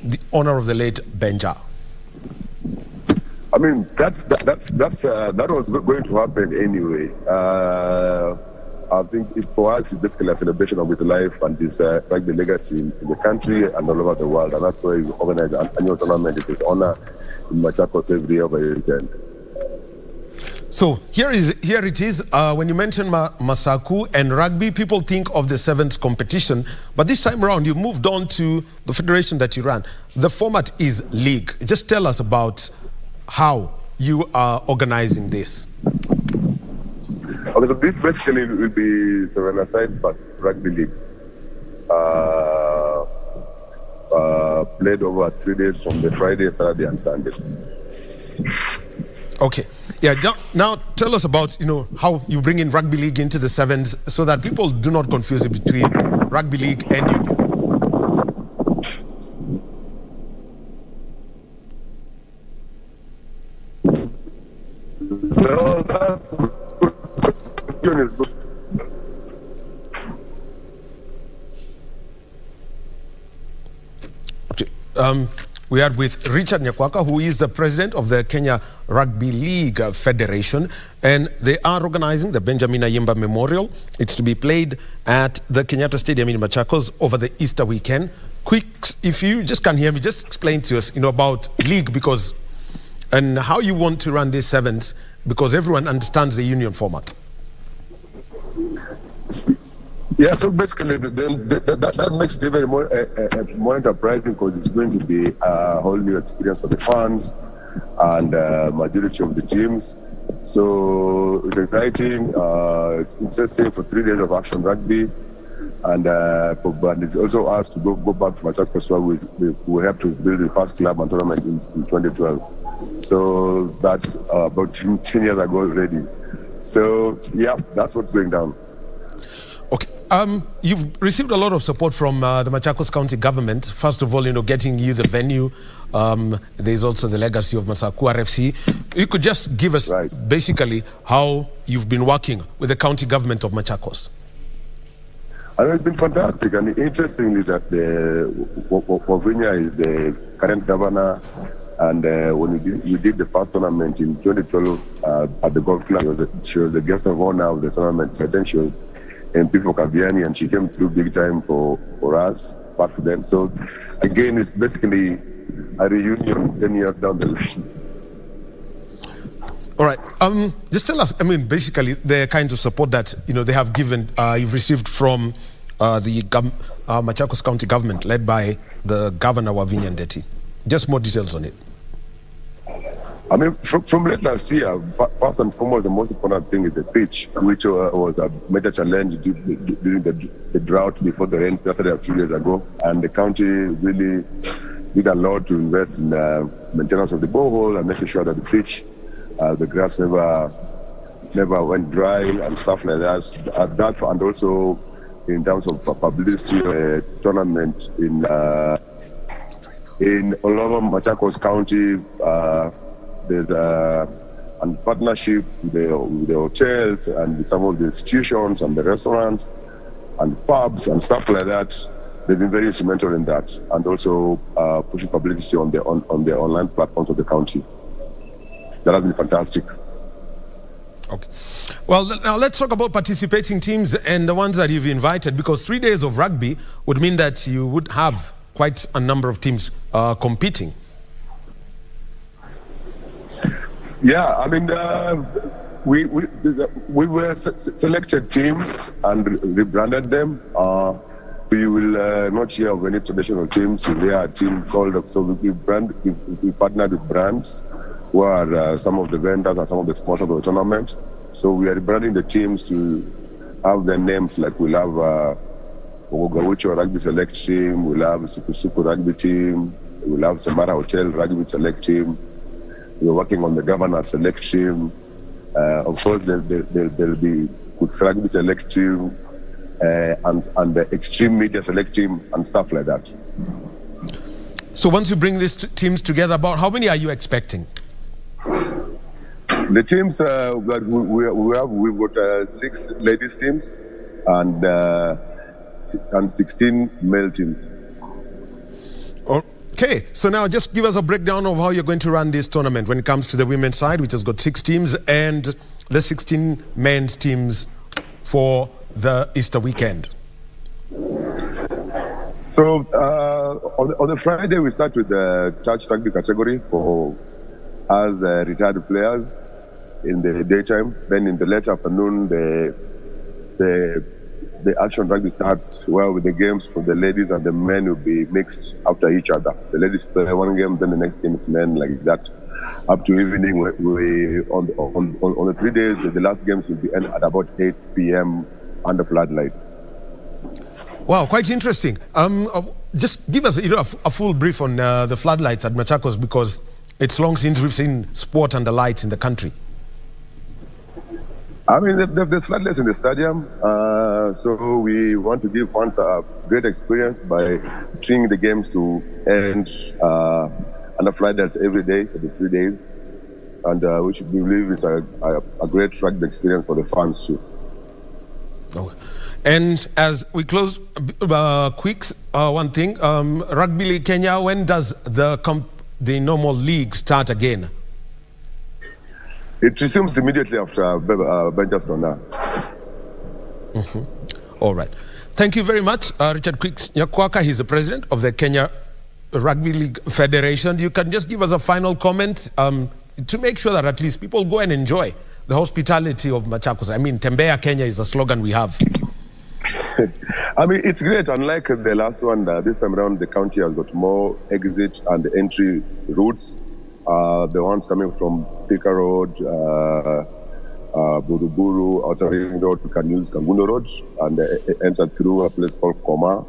the honor of the late Benja. I mean, that was going to happen anyway. I think for us, it's basically a celebration of his life and his rugby legacy in the country and all over the world. And that's why we organize an annual tournament in his honor in Machakos every weekend. So here it is. When you mention Masaku and rugby, people think of the sevens competition. But this time around, you moved on to the federation that you ran. The format is league. Just tell us about how you are organizing this. Okay, so this basically will be seven-a-side but rugby league. Played over 3 days from the Friday, Saturday, and Sunday. Okay. Yeah. Now tell us about how you bring in rugby league into the sevens so that people do not confuse it between rugby league and union. No, that's is good. We are with Richard Nyakwaka, who is the president of the Kenya Rugby League Federation, and they are organizing the Benjamin Ayimba Memorial. It's to be played at the Kenyatta Stadium in Machakos over the Easter weekend. Quick, if you just can hear me, just explain to us, about league and how you want to run these sevens, because everyone understands the union format. Yeah, so basically that makes it even more enterprising because it's going to be a whole new experience for the fans and majority of the teams. So it's exciting, it's interesting for 3 days of action rugby, and it's also us to go back to Machakos where we have to build the first club and tournament in 2012. So that's about 10 years ago already. So yeah, that's what's going down. Okay. You've received a lot of support from the Machakos County government. First of all, getting you the venue. There's also the legacy of Masaku RFC. You could just give us basically how you've been working with the county government of Machakos. I know it's been fantastic, and interestingly that Wavinya is the current governor, and when we did the first tournament in 2012 at the golf club, she was the guest of honor of the tournament. I think she was MP for Kaviani, and she came through big time for us back then. So again, it's basically a reunion 10 years down the line. All right. Just tell us, basically the kinds of support that they have given, you've received from the Machakos County government led by the Governor Wavinya Ndeti. Just more details on it. From late last year, first and foremost, the most important thing is the pitch, which was a major challenge during the drought before the rain started a few years ago. And the county really did a lot to invest in maintenance of the borehole and making sure that the pitch, the grass never went dry and stuff like that. And also in terms of publicity, tournament in all over Machakos County. There's a partnership with the hotels and some of the institutions and the restaurants and pubs and stuff like that. They've been very instrumental in that, and also pushing publicity on the online platforms of the county. That has been fantastic. Okay. Well, now let's talk about participating teams and the ones that you've invited, because 3 days of rugby would mean that you would have quite a number of teams competing. Yeah, we were selected teams and rebranded them. We will not hear of any traditional teams. They are a team called, so we partnered with brands who are some of the vendors and some of the sponsors of the tournament. So we are rebranding the teams to have their names, like we'll have for Gaucho Rugby Select Team, we'll have Suku Rugby Team, we'll have Samara Hotel Rugby Select Team. We're working on the Governor Select Team. Of course, there'll be Quicks Rugby Select Team and the Extreme Media Select Team and stuff like that. So once you bring these teams together, about how many are you expecting? The teams that we've got 6 ladies teams and 16 male teams. Okay, so now just give us a breakdown of how you're going to run this tournament when it comes to the women's side, which has got 6 teams, and the 16 men's teams for the Easter weekend. So on the Friday, we start with the touch rugby category for us retired players in the daytime. Then in the late afternoon, the action rugby starts well with the games for the ladies, and the men will be mixed after each other. The ladies play one game, then the next game is men, like that. Up to evening, on the 3 days, the last games will be end at about 8 p.m. under floodlights. Wow, quite interesting. Just give us a full brief on the floodlights at Machakos, because it's long since we've seen sport under lights in the country. I mean, there's floodlights in the stadium, so we want to give fans a great experience by stringing the games to end under floodlights every day for the 3 days, and which we believe is a great rugby experience for the fans too. Oh. And as we close, Quicks, one thing, Rugby League Kenya, when does the normal league start again? It resumes immediately after Benjamin. All right. Thank you very much, Richard Quicks Nyakwaka. He's the president of the Kenya Rugby League Federation. You can just give us a final comment to make sure that at least people go and enjoy the hospitality of Machakos. I mean, Tembea Kenya is a slogan we have. I mean, it's great. Unlike the last one, this time around, the county has got more exit and entry routes. The ones coming from Thika Road, Buruburu, Outer Ring Road, we can use Kangundo Road and enter through a place called Koma.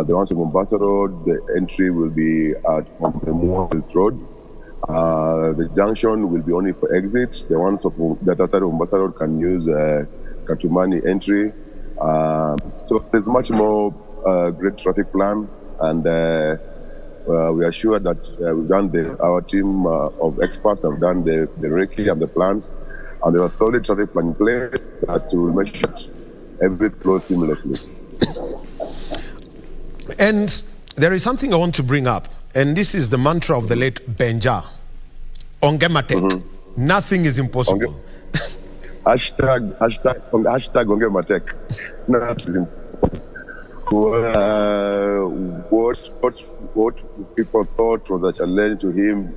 The ones from Mombasa Road, the entry will be at Mombasa Road. The junction will be only for exit. The ones of the other side of Mombasa Road can use Katumani entry. So there's much more great traffic plan, and we are sure that we've done our team of experts have done the recce and the plans, and there are solid traffic plan in place that will make sure everything flows seamlessly. And there is something I want to bring up, and this is the mantra of the late Benja. Ongematek. Nothing is impossible. Hashtag Ongematek. Nothing is impossible. What people thought was a challenge to him,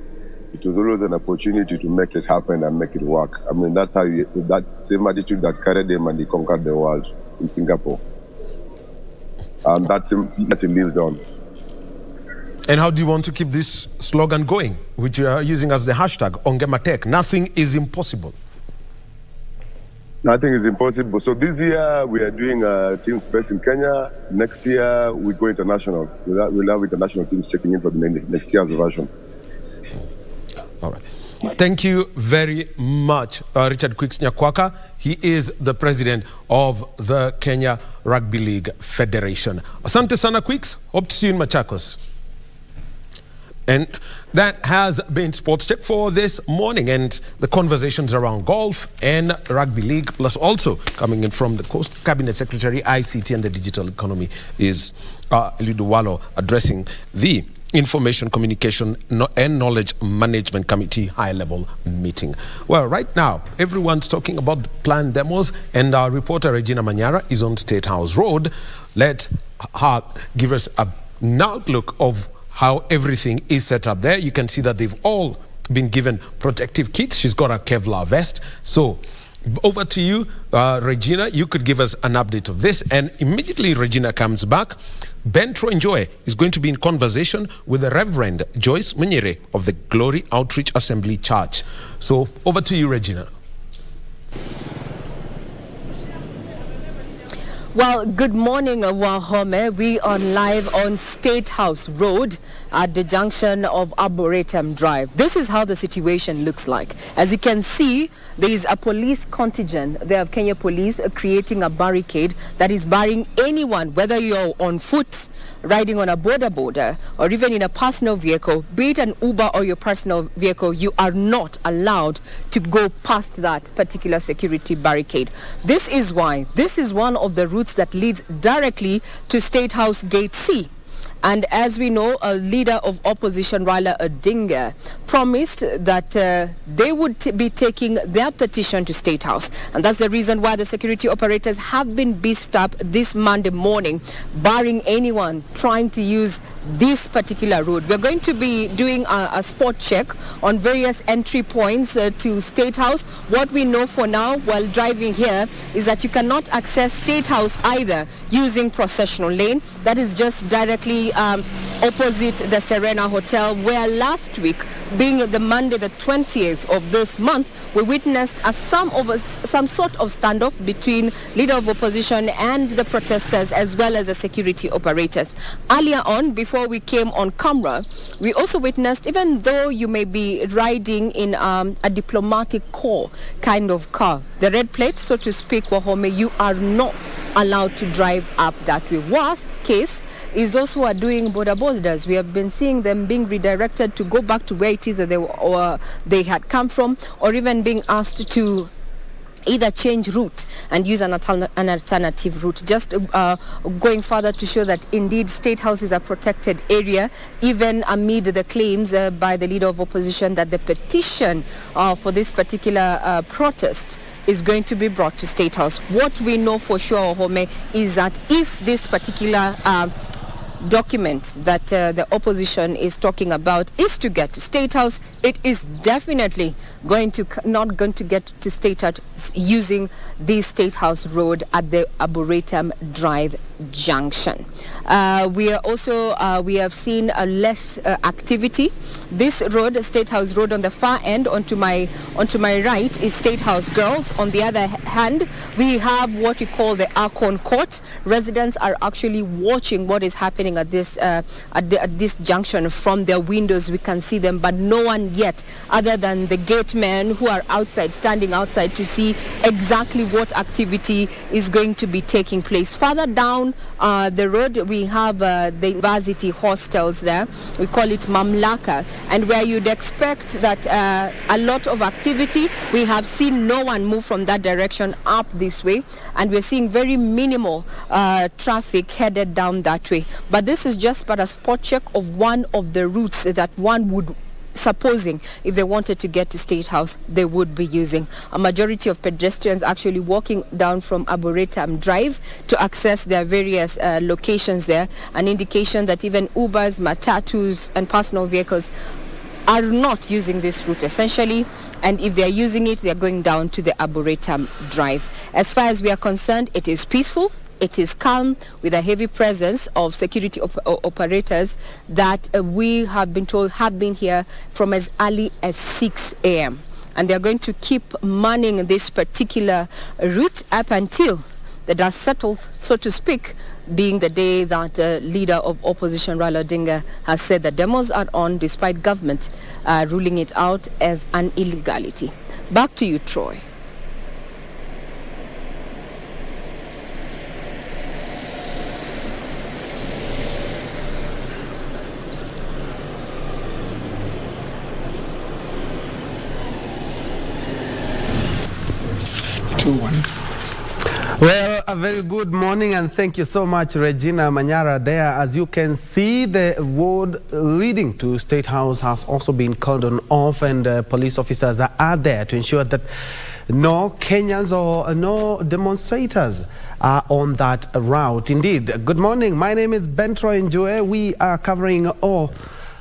it was always an opportunity to make it happen and make it work. I mean, that's how that same attitude that carried him and he conquered the world in Singapore. And that's him lives on. And how do you want to keep this slogan going, which you are using as the hashtag Ongematek? Nothing is impossible. Nothing is impossible. So this year we are doing teams based in Kenya. Next year we go international. We'll have international teams checking in for the next year's version. All right. Thank you very much, Richard Quicks Nyakwaka. He is the president of the Kenya Rugby League Federation. Asante sana Quicks. Hope to see you in Machakos. And that has been Sports Check for this morning, and the conversations around golf and rugby league, plus also coming in from the Coast Cabinet Secretary, ICT and the Digital Economy, is Eliud Walo addressing the Information Communication and Knowledge Management Committee high-level meeting. Well, right now, everyone's talking about planned demos, and our reporter Regina Manyara is on State House Road. Let her give us an outlook of how everything is set up there. You can see that they've all been given protective kits. She's got a Kevlar vest. So over to you, Regina. You could give us an update of this. And immediately Regina comes back, Bentro Enjoy is going to be in conversation with the Reverend Joyce Munyere of the Glory Outreach Assembly Church. So over to you, Regina. Well, good morning, Wahome. We are live on State House Road at the junction of Arboretum Drive. This is how the situation looks like. As you can see, there is a police contingent. They have Kenya Police creating a barricade that is barring anyone, whether you're on foot, riding on a border, or even in a personal vehicle, be it an Uber or your personal vehicle, you are not allowed to go past that particular security barricade. This is why this is one of the routes that leads directly to State House Gate C. And as we know, a leader of opposition, Raila Odinga, promised that they would be taking their petition to State House. And that's the reason why the security operators have been beefed up this Monday morning, barring anyone trying to use this particular road. We're going to be doing a spot check on various entry points to State House. What we know for now while driving here is that you cannot access State House either using Processional Lane. That is just directly opposite the Serena Hotel, where last week, being the Monday the 20th of this month, we witnessed some sort of standoff between leader of opposition and the protesters, as well as the security operators. Earlier on, before we came on camera, we also witnessed, even though you may be riding in a diplomatic corps kind of car, the red plate, so to speak, Wahome, you are not allowed to drive up that way. Worst case is those who are doing borders. We have been seeing them being redirected to go back to where it is that they had come from, or even being asked to either change route and use an alternative route, just going further to show that indeed State House is a protected area, even amid the claims by the leader of opposition that the petition for this particular protest is going to be brought to State House. What we know for sure, Home, is that if this particular document that the opposition is talking about is to get to State House, it is definitely not going to get to State House using the State House Road at the Arboretum Drive junction. We have seen less activity. This road, State House Road, on the far end, onto my right is State House Girls. On the other hand, we have what we call the Akon Court. Residents are actually watching what is happening at this junction from their windows. We can see them, but no one yet, other than the gate men who are outside, standing outside to see exactly what activity is going to be taking place. Further down the road, we have the university hostels there. We call it Mamlaka, and where you'd expect that a lot of activity, we have seen no one move from that direction up this way, and we're seeing very minimal traffic headed down that way. But this is just but a spot check of one of the routes that one would, supposing if they wanted to get to State House, they would be using. A majority of pedestrians actually walking down from Arboretum Drive to access their various locations there, an indication that even Ubers, Matatus and personal vehicles are not using this route essentially, and if they are using it, they are going down to the Arboretum Drive. As far as we are concerned, it is peaceful. It is calm, with a heavy presence of security operators that we have been told have been here from as early as 6 a.m. And they're going to keep manning this particular route up until the dust settles, so to speak, being the day that leader of opposition Raila Odinga has said the demos are on, despite government ruling it out as an illegality. Back to you, Troy. Well, a very good morning, and thank you so much, Regina Manyara. There, as you can see, the road leading to State House has also been cordoned off, and police officers are there to ensure that no Kenyans or no demonstrators are on that route. Indeed. Good morning. My name is Bentro Enjoy. We are covering all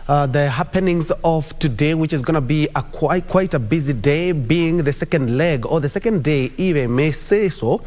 the happenings of today, which is going to be quite a busy day, being the second leg, or the second day, even may say so,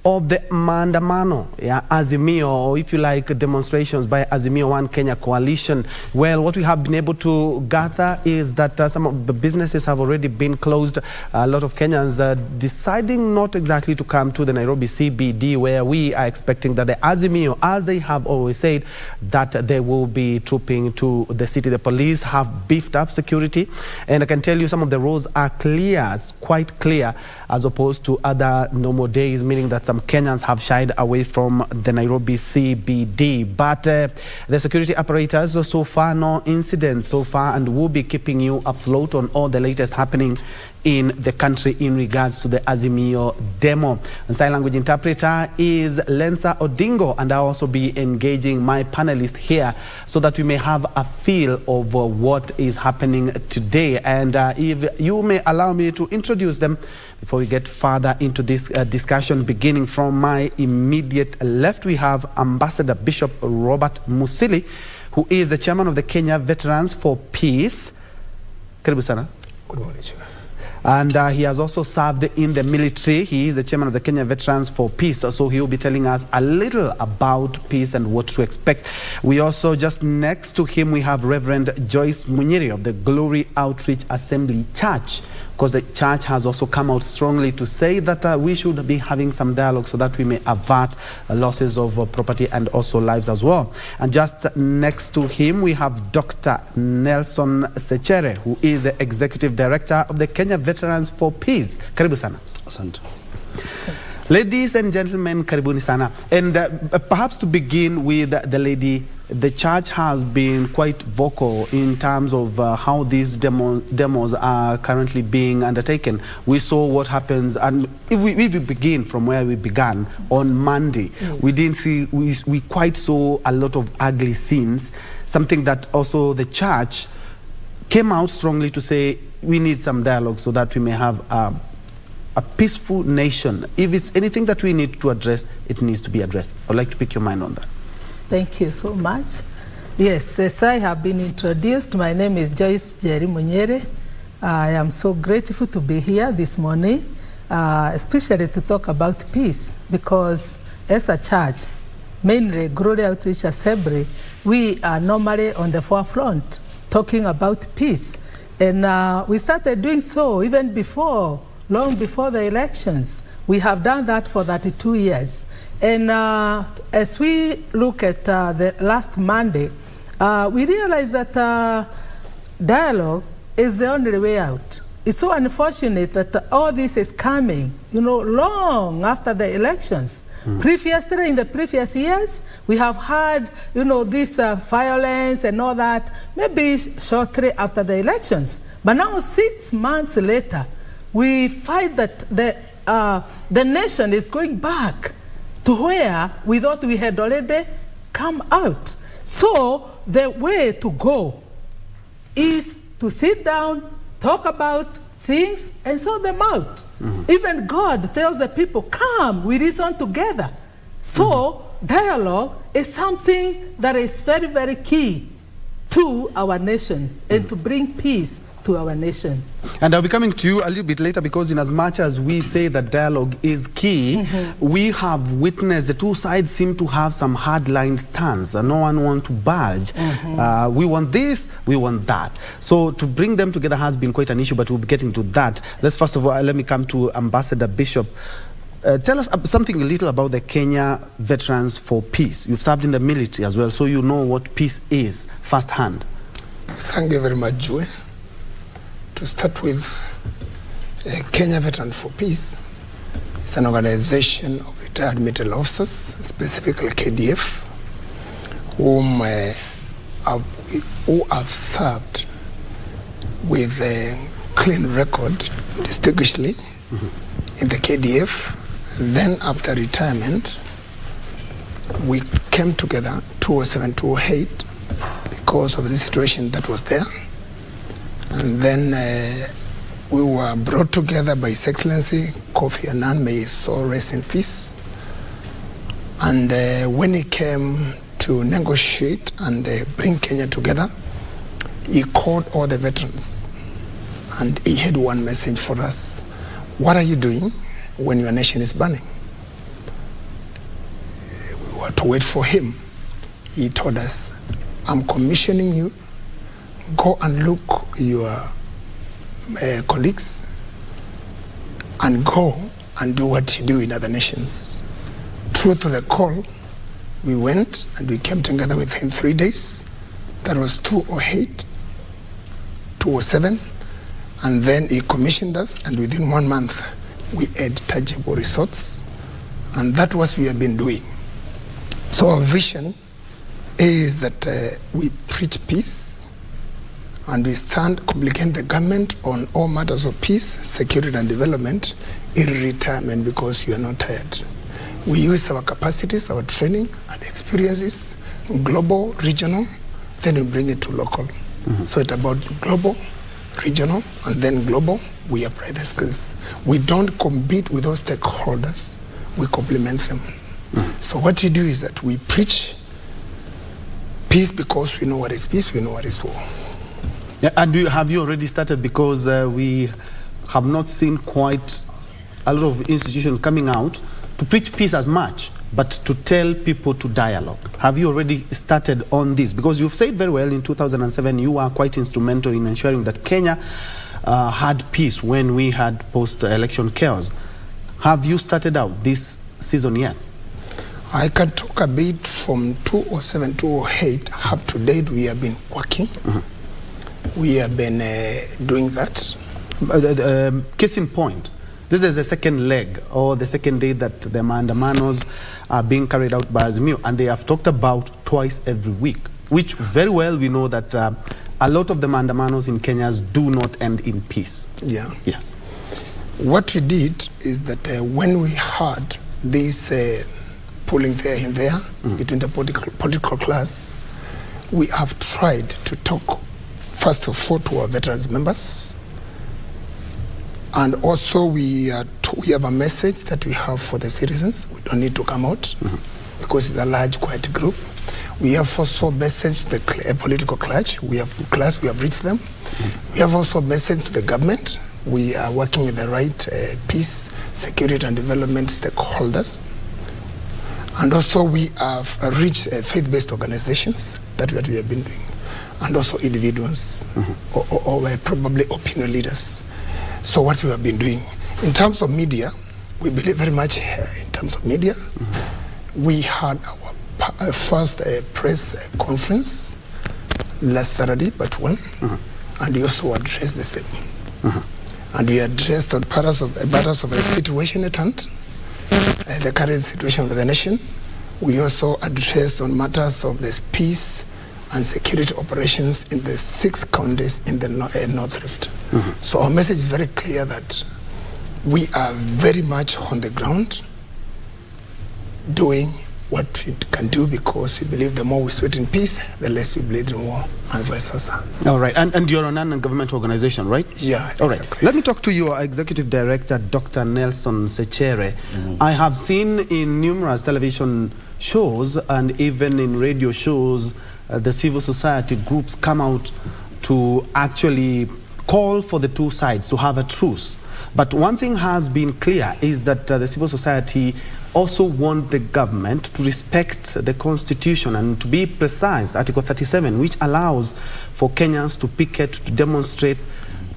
of the Maandamano, Azimio, or if you like, demonstrations by Azimio One Kenya Coalition. Well, what we have been able to gather is that some of the businesses have already been closed. A lot of Kenyans deciding not exactly to come to the Nairobi CBD, where we are expecting that the Azimio, as they have always said, that they will be trooping to the city. The police have beefed up security, and I can tell you some of the roads are clear, quite clear, as opposed to other normal days, meaning that some Kenyans have shied away from the Nairobi CBD. But the security apparatus, so far no incidents so far, and we'll be keeping you afloat on all the latest happening in the country in regards to the Azimio demo. And sign language interpreter is Lensa Odingo, and I'll also be engaging my panelists here so that we may have a feel of what is happening today. And if you may allow me to introduce them before we get further into this discussion. Beginning from my immediate left, we have Ambassador Bishop Robert Musili, who is the chairman of the Kenya Veterans for Peace. Karibu sana. Good morning, sir. And he has also served in the military. He is the chairman of the Kenya Veterans for Peace. So he will be telling us a little about peace and what to expect. We also, just next to him, we have Reverend Joyce Munyiri of the Glory Outreach Assembly Church. Because the church has also come out strongly to say that we should be having some dialogue so that we may avert losses of property and also lives as well. And just next to him, we have Dr. Nelson Sechere, who is the Executive Director of the Kenya Veterans for Peace. Karibu sana. Asante. Ladies and gentlemen, karibuni sana. And perhaps to begin with the lady, the church has been quite vocal in terms of how these demos are currently being undertaken. We saw what happens, and if we begin from where we began on Monday, yes. We didn't see, we quite saw a lot of ugly scenes, something that also the church came out strongly to say we need some dialogue so that we may have a peaceful nation. If it's anything that we need to address, it needs to be addressed. I'd like to pick your mind on that. Thank you so much. Yes, as I have been introduced, my name is Joyce Jerry Munyere. I am so grateful to be here this morning, especially to talk about peace, because as a church, mainly Glory Outreach Assembly, we are normally on the forefront talking about peace. And we started doing so even before, long before the elections. We have done that for 32 years. And as we look at the last Monday, we realize that dialogue is the only way out. It's so unfortunate that all this is coming, long after the elections. Previously, in the previous years, we have had, this violence and all that, maybe shortly after the elections. But now, 6 months later, we find that the nation is going back to where we thought we had already come out. So the way to go is to sit down, talk about things, and sort them out. Even God tells the people, come, we reason together. So dialogue is something that is very, very key to our nation and to bring peace to our nation. And I'll be coming to you a little bit later, because in as much as we say that dialogue is key, we have witnessed the two sides seem to have some hardline stance. No one wants to budge. We want this, we want that. So to bring them together has been quite an issue, but we'll be getting to that. Let's first of all, let me come to Ambassador Bishop. Tell us something a little about the Kenya Veterans for Peace. You've served in the military as well, so you know what peace is firsthand. Thank you very much, Joy. To start with, Kenya Veterans for Peace is an organization of retired military officers, specifically KDF, who have served with a clean record distinguishedly in the KDF. Then after retirement, we came together 2007, 2008 because of the situation that was there. And then we were brought together by His Excellency Kofi Annan, may his soul rest in peace. And when he came to negotiate and bring Kenya together, he called all the veterans and he had one message for us. What are you doing when your nation is burning? We were to wait for him. He told us, I'm commissioning you, go and look your colleagues and go and do what you do in other nations. True to the call, we went and we came together with him 3 days. That was 2008, 2007, and then he commissioned us, and within 1 month, we had tangible results, and that's what we have been doing. So our vision is that we preach peace, and we stand complicate the government on all matters of peace, security, and development in retirement because you are not tired. We use our capacities, our training, and experiences, global, regional, then we bring it to local. So it's about global, regional, and then global, we apply the skills. We don't compete with those stakeholders, we complement them. So what we do is that we preach peace because we know what is peace, we know what is war. Yeah, and have you already started? Because we have not seen quite a lot of institutions coming out to preach peace as much, but to tell people to dialogue. Have you already started on this? Because you've said very well in 2007, you were quite instrumental in ensuring that Kenya had peace when we had post-election chaos. Have you started out this season yet? I can talk a bit from 2007, 2008, up to date. We have been working. We have been doing that. Case in point, this is the second leg or the second day that the Maandamanos are being carried out by Azimio, and they have talked about twice every week, which very well we know that a lot of the Maandamanos in Kenya do not end in peace. Yeah. Yes. What we did is that when we had this pulling there and there between the political class, we have tried to talk first of all to our veterans members, and also we have a message that we have for the citizens. We don't need to come out because it's a large, quiet group. We have also message to the political class. We have reached them. We have also message to the government. We are working with the right peace, security, and development stakeholders. And also we have reached faith-based organizations. That's what we have been doing. And also individuals or probably opinion leaders. So what we have been doing. In terms of media, we believe very much in terms of media. We had our first press conference last Saturday, but one, and we also addressed the same. And we addressed on matters of a situation at hand, the current situation of the nation. We also addressed on matters of the peace and security operations in the 6 counties in the North Rift. So our message is very clear that we are very much on the ground doing what we can do, because we believe the more we sweat in peace, the less we bleed in war, and vice versa. All right, and you're a non-government organization, right? Yeah, exactly. All right. Let me talk to your executive director, Dr. Nelson Sechere. I have seen in numerous television shows and even in radio shows, the civil society groups come out to actually call for the two sides to have a truce. But one thing has been clear is that the civil society also want the government to respect the constitution, and to be precise, Article 37, which allows for Kenyans to picket, to demonstrate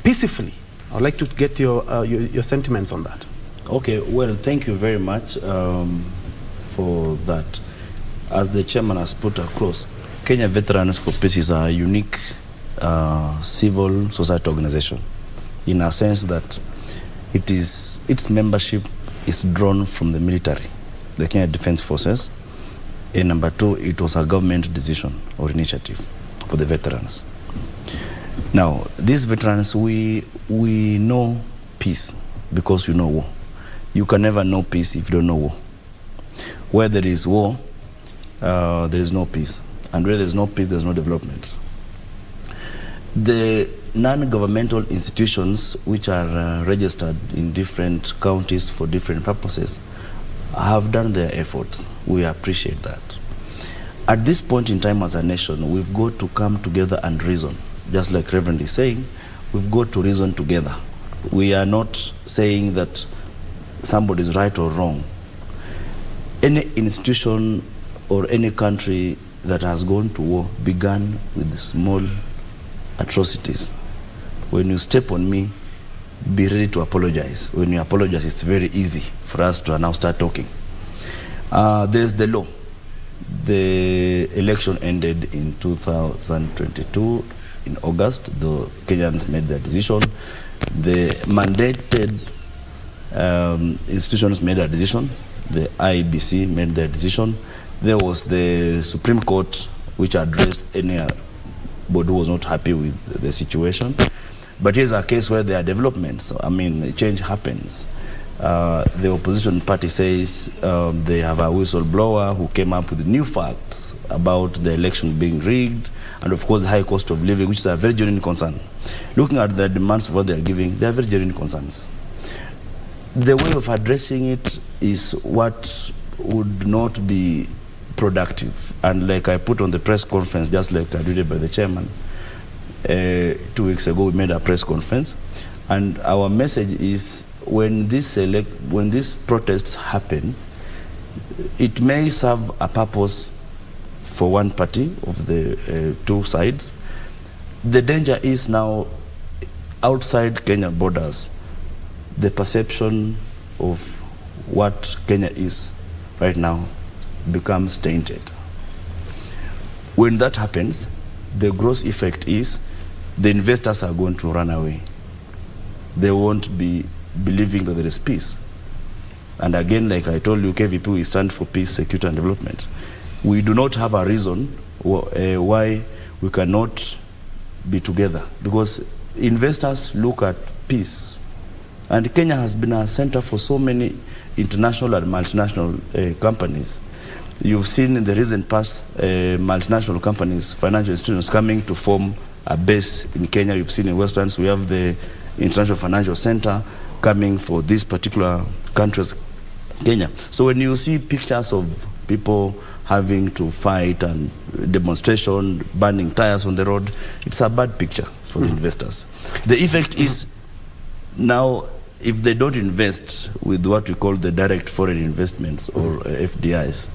peacefully. I'd like to get your sentiments on that. Okay, well, thank you very much for that. As the chairman has put across, Kenya Veterans for Peace is a unique civil society organization, in a sense that its membership is drawn from the military, the Kenya Defense Forces, and number 2, it was a government decision or initiative for the veterans. Now, these veterans, we know peace because we know war. You can never know peace if you don't know war. Where there is war, there is no peace. And where there is no peace, there is no development. The non-governmental institutions which are registered in different counties for different purposes have done their efforts. We appreciate that. At this point in time as a nation, we've got to come together and reason just like Reverend is saying, we've got to reason together. We are not saying that somebody is right or wrong. Any institution or any country that has gone to war began with small atrocities. When you step on me, be ready to apologize. When you apologize, it's very easy for us to now start talking. There's the law. The election ended in 2022 in August. The Kenyans made their decision. The mandated institutions made their decision. The IBC made their decision. There was the Supreme Court, which addressed anybody who was not happy with the situation. But here's a case where there are developments. I mean, change happens. The opposition party says they have a whistleblower who came up with new facts about the election being rigged, and of course the high cost of living, which is a very genuine concern. Looking at the demands of what they are giving, they are very genuine concerns. The way of addressing it is what would not be productive. And like I put on the press conference, just like alluded by the chairman, 2 weeks ago we made a press conference, and our message is when these protests happen, it may serve a purpose for one party of the two sides. The danger is now outside Kenya borders, the perception of what Kenya is right now becomes tainted. When that happens, the gross effect is the investors are going to run away. They won't be believing that there is peace. And again, like I told you, KVP, we stand for peace, security, and development. We do not have a reason why we cannot be together, because investors look at peace. And Kenya has been a center for so many international and multinational companies. You've seen in the recent past multinational companies, financial institutions coming to form a base in Kenya. You've seen in Westlands, we have the International Financial Center coming for these particular countries, Kenya. So when you see pictures of people having to fight and demonstration, burning tires on the road, it's a bad picture for the investors. The effect is now, if they don't invest with what we call the direct foreign investments or FDIs,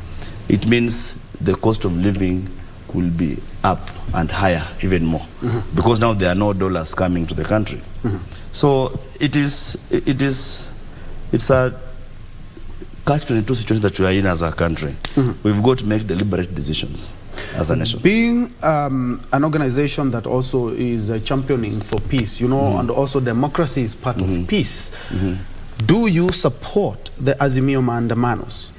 it means the cost of living will be up and higher even more, because now there are no dollars coming to the country. So it's a catch-22 situation that we are in as a country. We've got to make deliberate decisions as a nation. Being an organization that also is championing for peace, you know, and also democracy is part of peace, do you support the Azimio Maandamanos,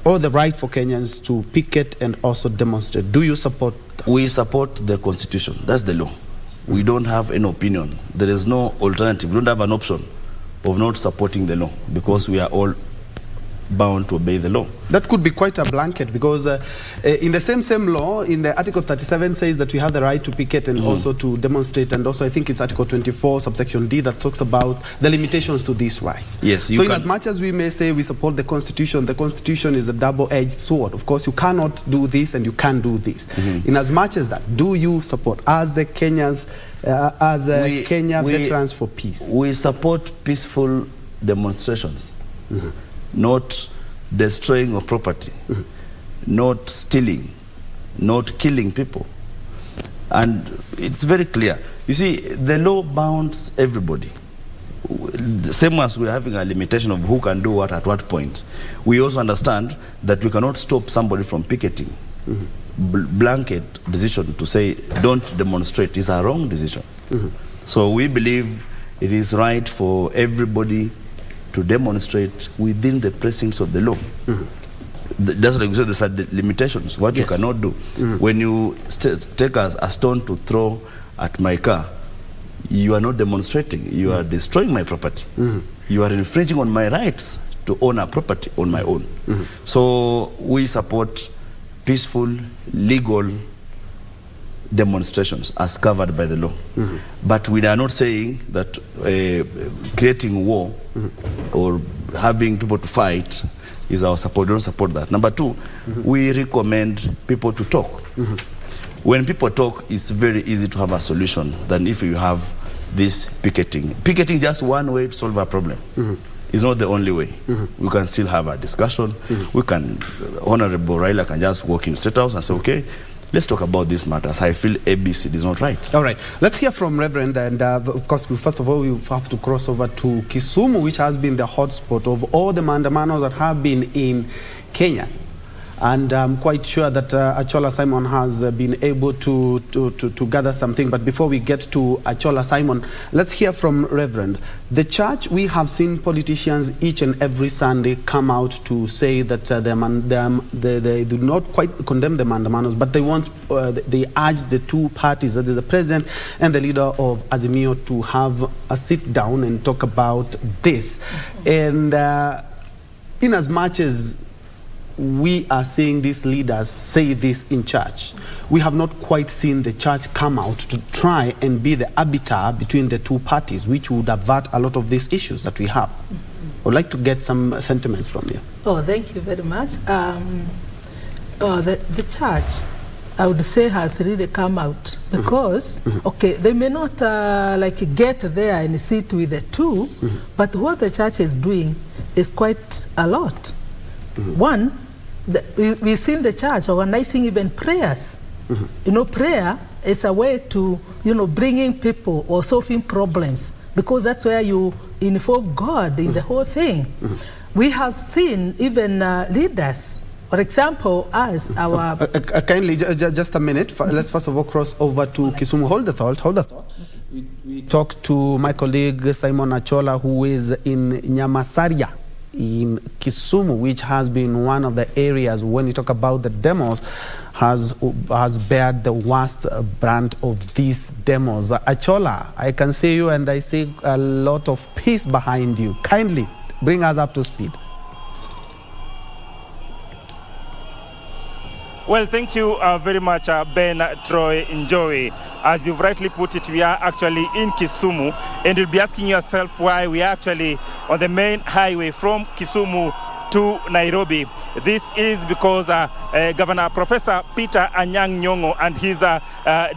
or the right for Kenyans to picket and also demonstrate? Do you support that? We support the Constitution. That's the law. We don't have an opinion. There is no alternative. We don't have an option of not supporting the law, because we are all bound to obey the law. That could be quite a blanket, because in the same law, in the Article 37 says that we have the right to picket and also to demonstrate, and also I think it's Article 24, subsection D, that talks about the limitations to these rights. Yes. So in as much as we may say we support the Constitution is a double-edged sword. Of course, you cannot do this and you can do this. In as much as that, do you support, as the Kenyans, Kenya Veterans for Peace? We support peaceful demonstrations. Not destroying of property, not stealing, not killing people. And it's very clear. You see, the law bounds everybody. The same as we're having a limitation of who can do what at what point, we also understand that we cannot stop somebody from picketing. Blanket decision to say don't demonstrate is a wrong decision. So we believe it is right for everybody to demonstrate within the precincts of the law. That's like we said, there's limitations, what you cannot do. When you take a stone to throw at my car, you are not demonstrating, you are destroying my property. You are infringing on my rights to own a property on my own. So we support peaceful, legal demonstrations as covered by the law. But we are not saying that creating war or having people to fight is our support. We don't support that. Number two, we recommend people to talk. when people talk, it's very easy to have a solution than if you have this picketing. Picketing is just one way to solve a problem. It's not the only way. We can still have a discussion. We can, Honorable Raila can just walk in State House and say, okay, let's talk about this matters. I feel ABC is not right. All right. Let's hear from Reverend. And of course, first of all, we have to cross over to Kisumu, which has been the hotspot of all the maandamanos that have been in Kenya. And I'm quite sure that Achola Simon has been able to gather something. But before we get to Achola Simon, let's hear from Reverend. The church, we have seen politicians each and every Sunday come out to say that they do not quite condemn the Mandamanos, but they urge the two parties, that is the president and the leader of Azimio, to have a sit down and talk about this. And in as much as we are seeing these leaders say this in church, we have not quite seen the church come out to try and be the arbiter between the two parties, which would avert a lot of these issues that we have. I would like to get some sentiments from you. Oh, thank you very much. The church, I would say, has really come out because, okay, they may not like get there and sit with the two, but what the church is doing is quite a lot. One, we've seen the church organizing even prayers. You know, prayer is a way to, bringing people or solving problems, because that's where you involve God in the whole thing. We have seen even leaders, for example, as our... kindly, just a minute. Let's first of all cross over to Kisumu. Hold the thought. We talked to my colleague Simon Achola, who is in Nyamasaria in Kisumu, which has been one of the areas, when you talk about the demos, has bared the worst brand of these demos. Achola, I can see you and I see a lot of peace behind you. Kindly bring us up to speed. Well, thank you very much, Ben, Troy, Joey. As you've rightly put it, we are actually in Kisumu, and you'll be asking yourself why we are actually on the main highway from Kisumu to Nairobi. This is because Governor Professor Peter Anyang' Nyong'o and his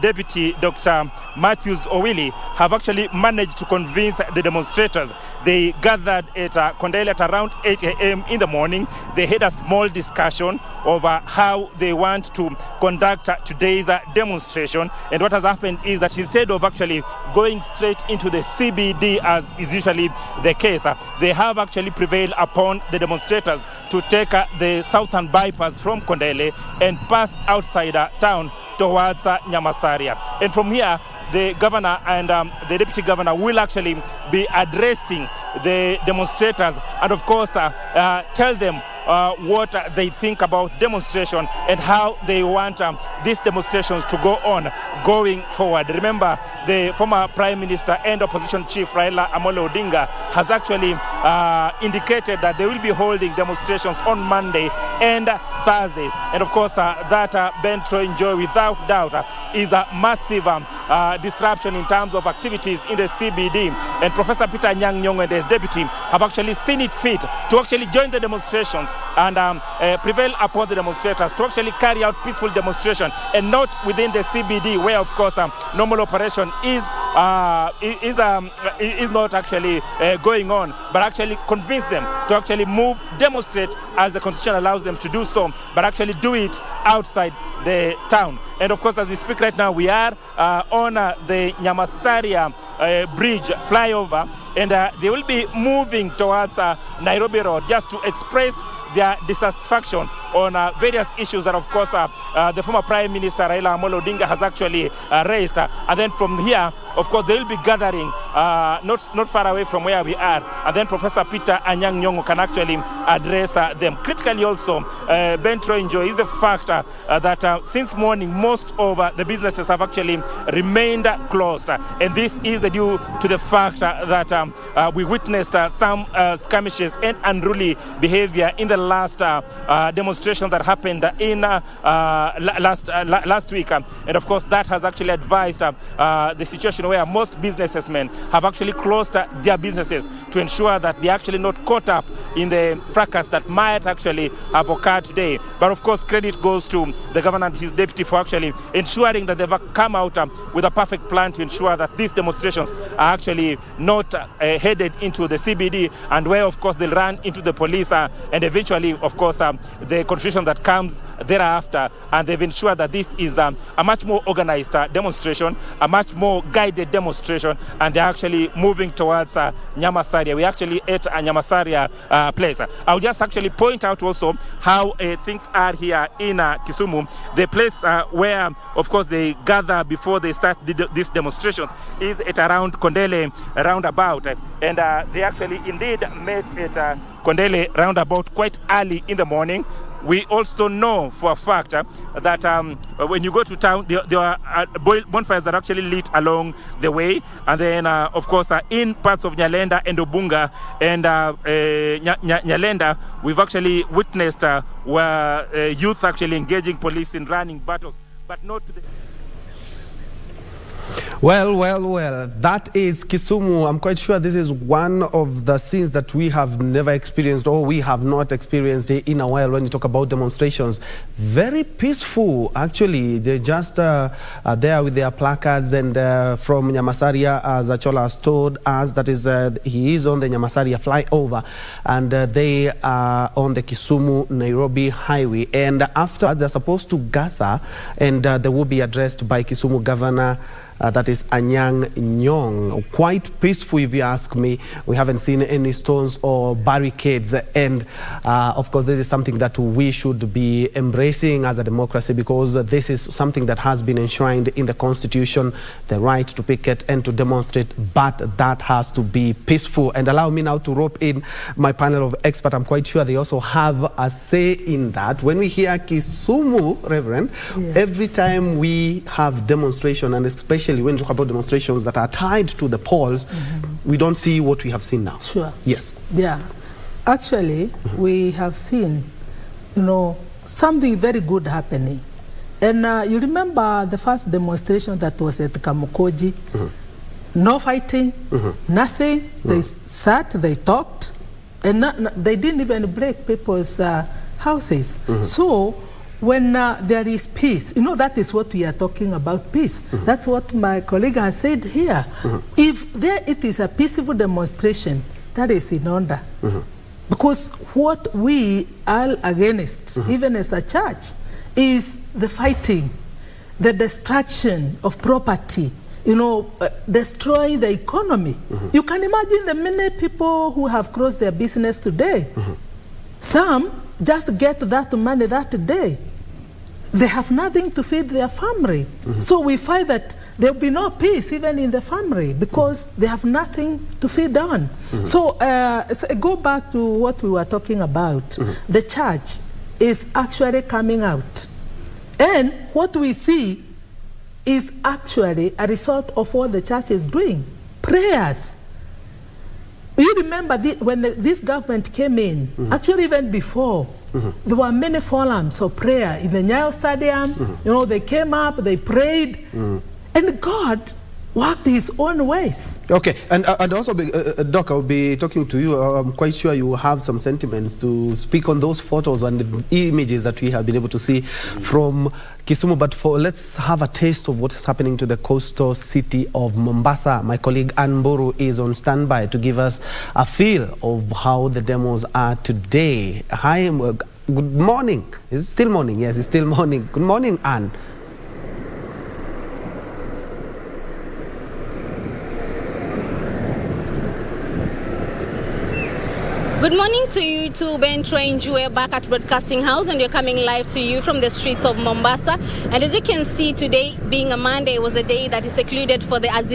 deputy Dr. Matthews Owili have actually managed to convince the demonstrators. They gathered at Kondele at around 8 a.m. in the morning. They had a small discussion over how they want to conduct today's demonstration. And what has happened is that instead of actually going straight into the CBD as is usually the case, they have actually prevailed upon the demonstrators to take the southern bypass from Kondele and pass outside town towards Nyamasaria. And from here, the governor and the deputy governor will actually be addressing the demonstrators and, of course, tell them what they think about demonstration and how they want these demonstrations to go on going forward. Remember, the former Prime Minister and Opposition Chief Raila Amolo Odinga has actually indicated that they will be holding demonstrations on Monday and Thursdays. And of course, that Ben Troy Joy, without doubt, is a massive disruption in terms of activities in the CBD. And Professor Peter Anyang' Nyong'o and his deputy have actually seen it fit to actually join the demonstrations and prevail upon the demonstrators to actually carry out peaceful demonstration and not within the CBD, where of course normal operation is not actually going on, but actually convince them to actually move, demonstrate as the constitution allows them to do so, but actually do it outside the town. And of course, as we speak right now, we are on the Nyamasaria bridge flyover, and they will be moving towards Nairobi Road just to express their dissatisfaction on various issues that, of course, the former Prime Minister Raila Amolo Odinga has actually raised. And then from here, of course, they will be gathering not far away from where we are. And then Professor Peter Anyang' Nyong'o can actually address them. Critically also, Ben Troy Joy, is the fact that since morning, most of the businesses have actually remained closed. And this is due to the fact that we witnessed some skirmishes and unruly behavior in the last demonstration that happened in last week. And of course, that has actually advised the situation where most businessmen have actually closed their businesses to ensure that they're actually not caught up in the fracas that might actually have occurred today. But of course, credit goes to the governor and his deputy for actually ensuring that they've come out with a perfect plan to ensure that these demonstrations are actually not headed into the CBD, and where of course they'll run into the police and eventually of course the confusion that comes thereafter. And they've ensured that this is a much more organized demonstration, a much more guided demonstration, and they're actually moving towards Nyamasaria. We actually at a Nyamasaria place. I'll just actually point out also how things are here in Kisumu. The place where of course they gather before they start this demonstration is at around Kondele roundabout, and they actually indeed met at Kondele roundabout quite early in the morning. We also know for a fact that when you go to town, there are bonfires that are actually lit along the way. And then, of course, in parts of Nyalenda and Obunga and Nyalenda, we've actually witnessed where youth actually engaging police in running battles, but not to the... Well, that is Kisumu. I'm quite sure this is one of the scenes that we have never experienced, or we have not experienced in a while when you talk about demonstrations. Very peaceful, actually. They're just there with their placards, and from Nyamasaria, as Achola has told us, that is, he is on the Nyamasaria flyover, and they are on the Kisumu-Nairobi highway. And after, they're supposed to gather, and they will be addressed by Kisumu Governor, that is Anyang' Nyong'. Quite peaceful, if you ask me. We haven't seen any stones or barricades, and of course this is something that we should be embracing as a democracy, because this is something that has been enshrined in the Constitution, the right to picket and to demonstrate, but that has to be peaceful. And allow me now to rope in my panel of experts. I'm quite sure they also have a say in that. When we hear Kisumu, Reverend, every time we have demonstration, and especially when we talk about demonstrations that are tied to the polls, we don't see what we have seen now. Sure. Yes. Yeah. Actually, we have seen, something very good happening. And you remember the first demonstration that was at Kamukoji? No fighting, nothing. They sat, they talked, and they didn't even break people's houses. So, when there is peace, that is what we are talking about, peace. That's what my colleague has said here. If it is a peaceful demonstration, that is in order. Because what we are against, even as a church, is the fighting, the destruction of property, destroying the economy. You can imagine the many people who have closed their business today. Some just get that money that day. They have nothing to feed their family. So we find that there will be no peace even in the family, because they have nothing to feed on. So go back to what we were talking about. The church is actually coming out. And what we see is actually a result of what the church is doing. Prayers. You remember when this government came in, actually even before, there were many forums of prayer in the Nyayo Stadium. They came up, they prayed, and God worked his own ways. Okay, and also, Doc, I'll be talking to you. I'm quite sure you have some sentiments to speak on those photos and the images that we have been able to see from Kisumu. But let's have a taste of what is happening to the coastal city of Mombasa. My colleague Ann Boru is on standby to give us a feel of how the demos are today. Hi, good morning. Is it still morning? Yes, it's still morning. Good morning, Ann. Good morning to you too, Ben Train. We're back at Broadcasting House, and you're coming live to you from the streets of Mombasa. And as you can see, today being a Monday was the day that is secluded for the Azimio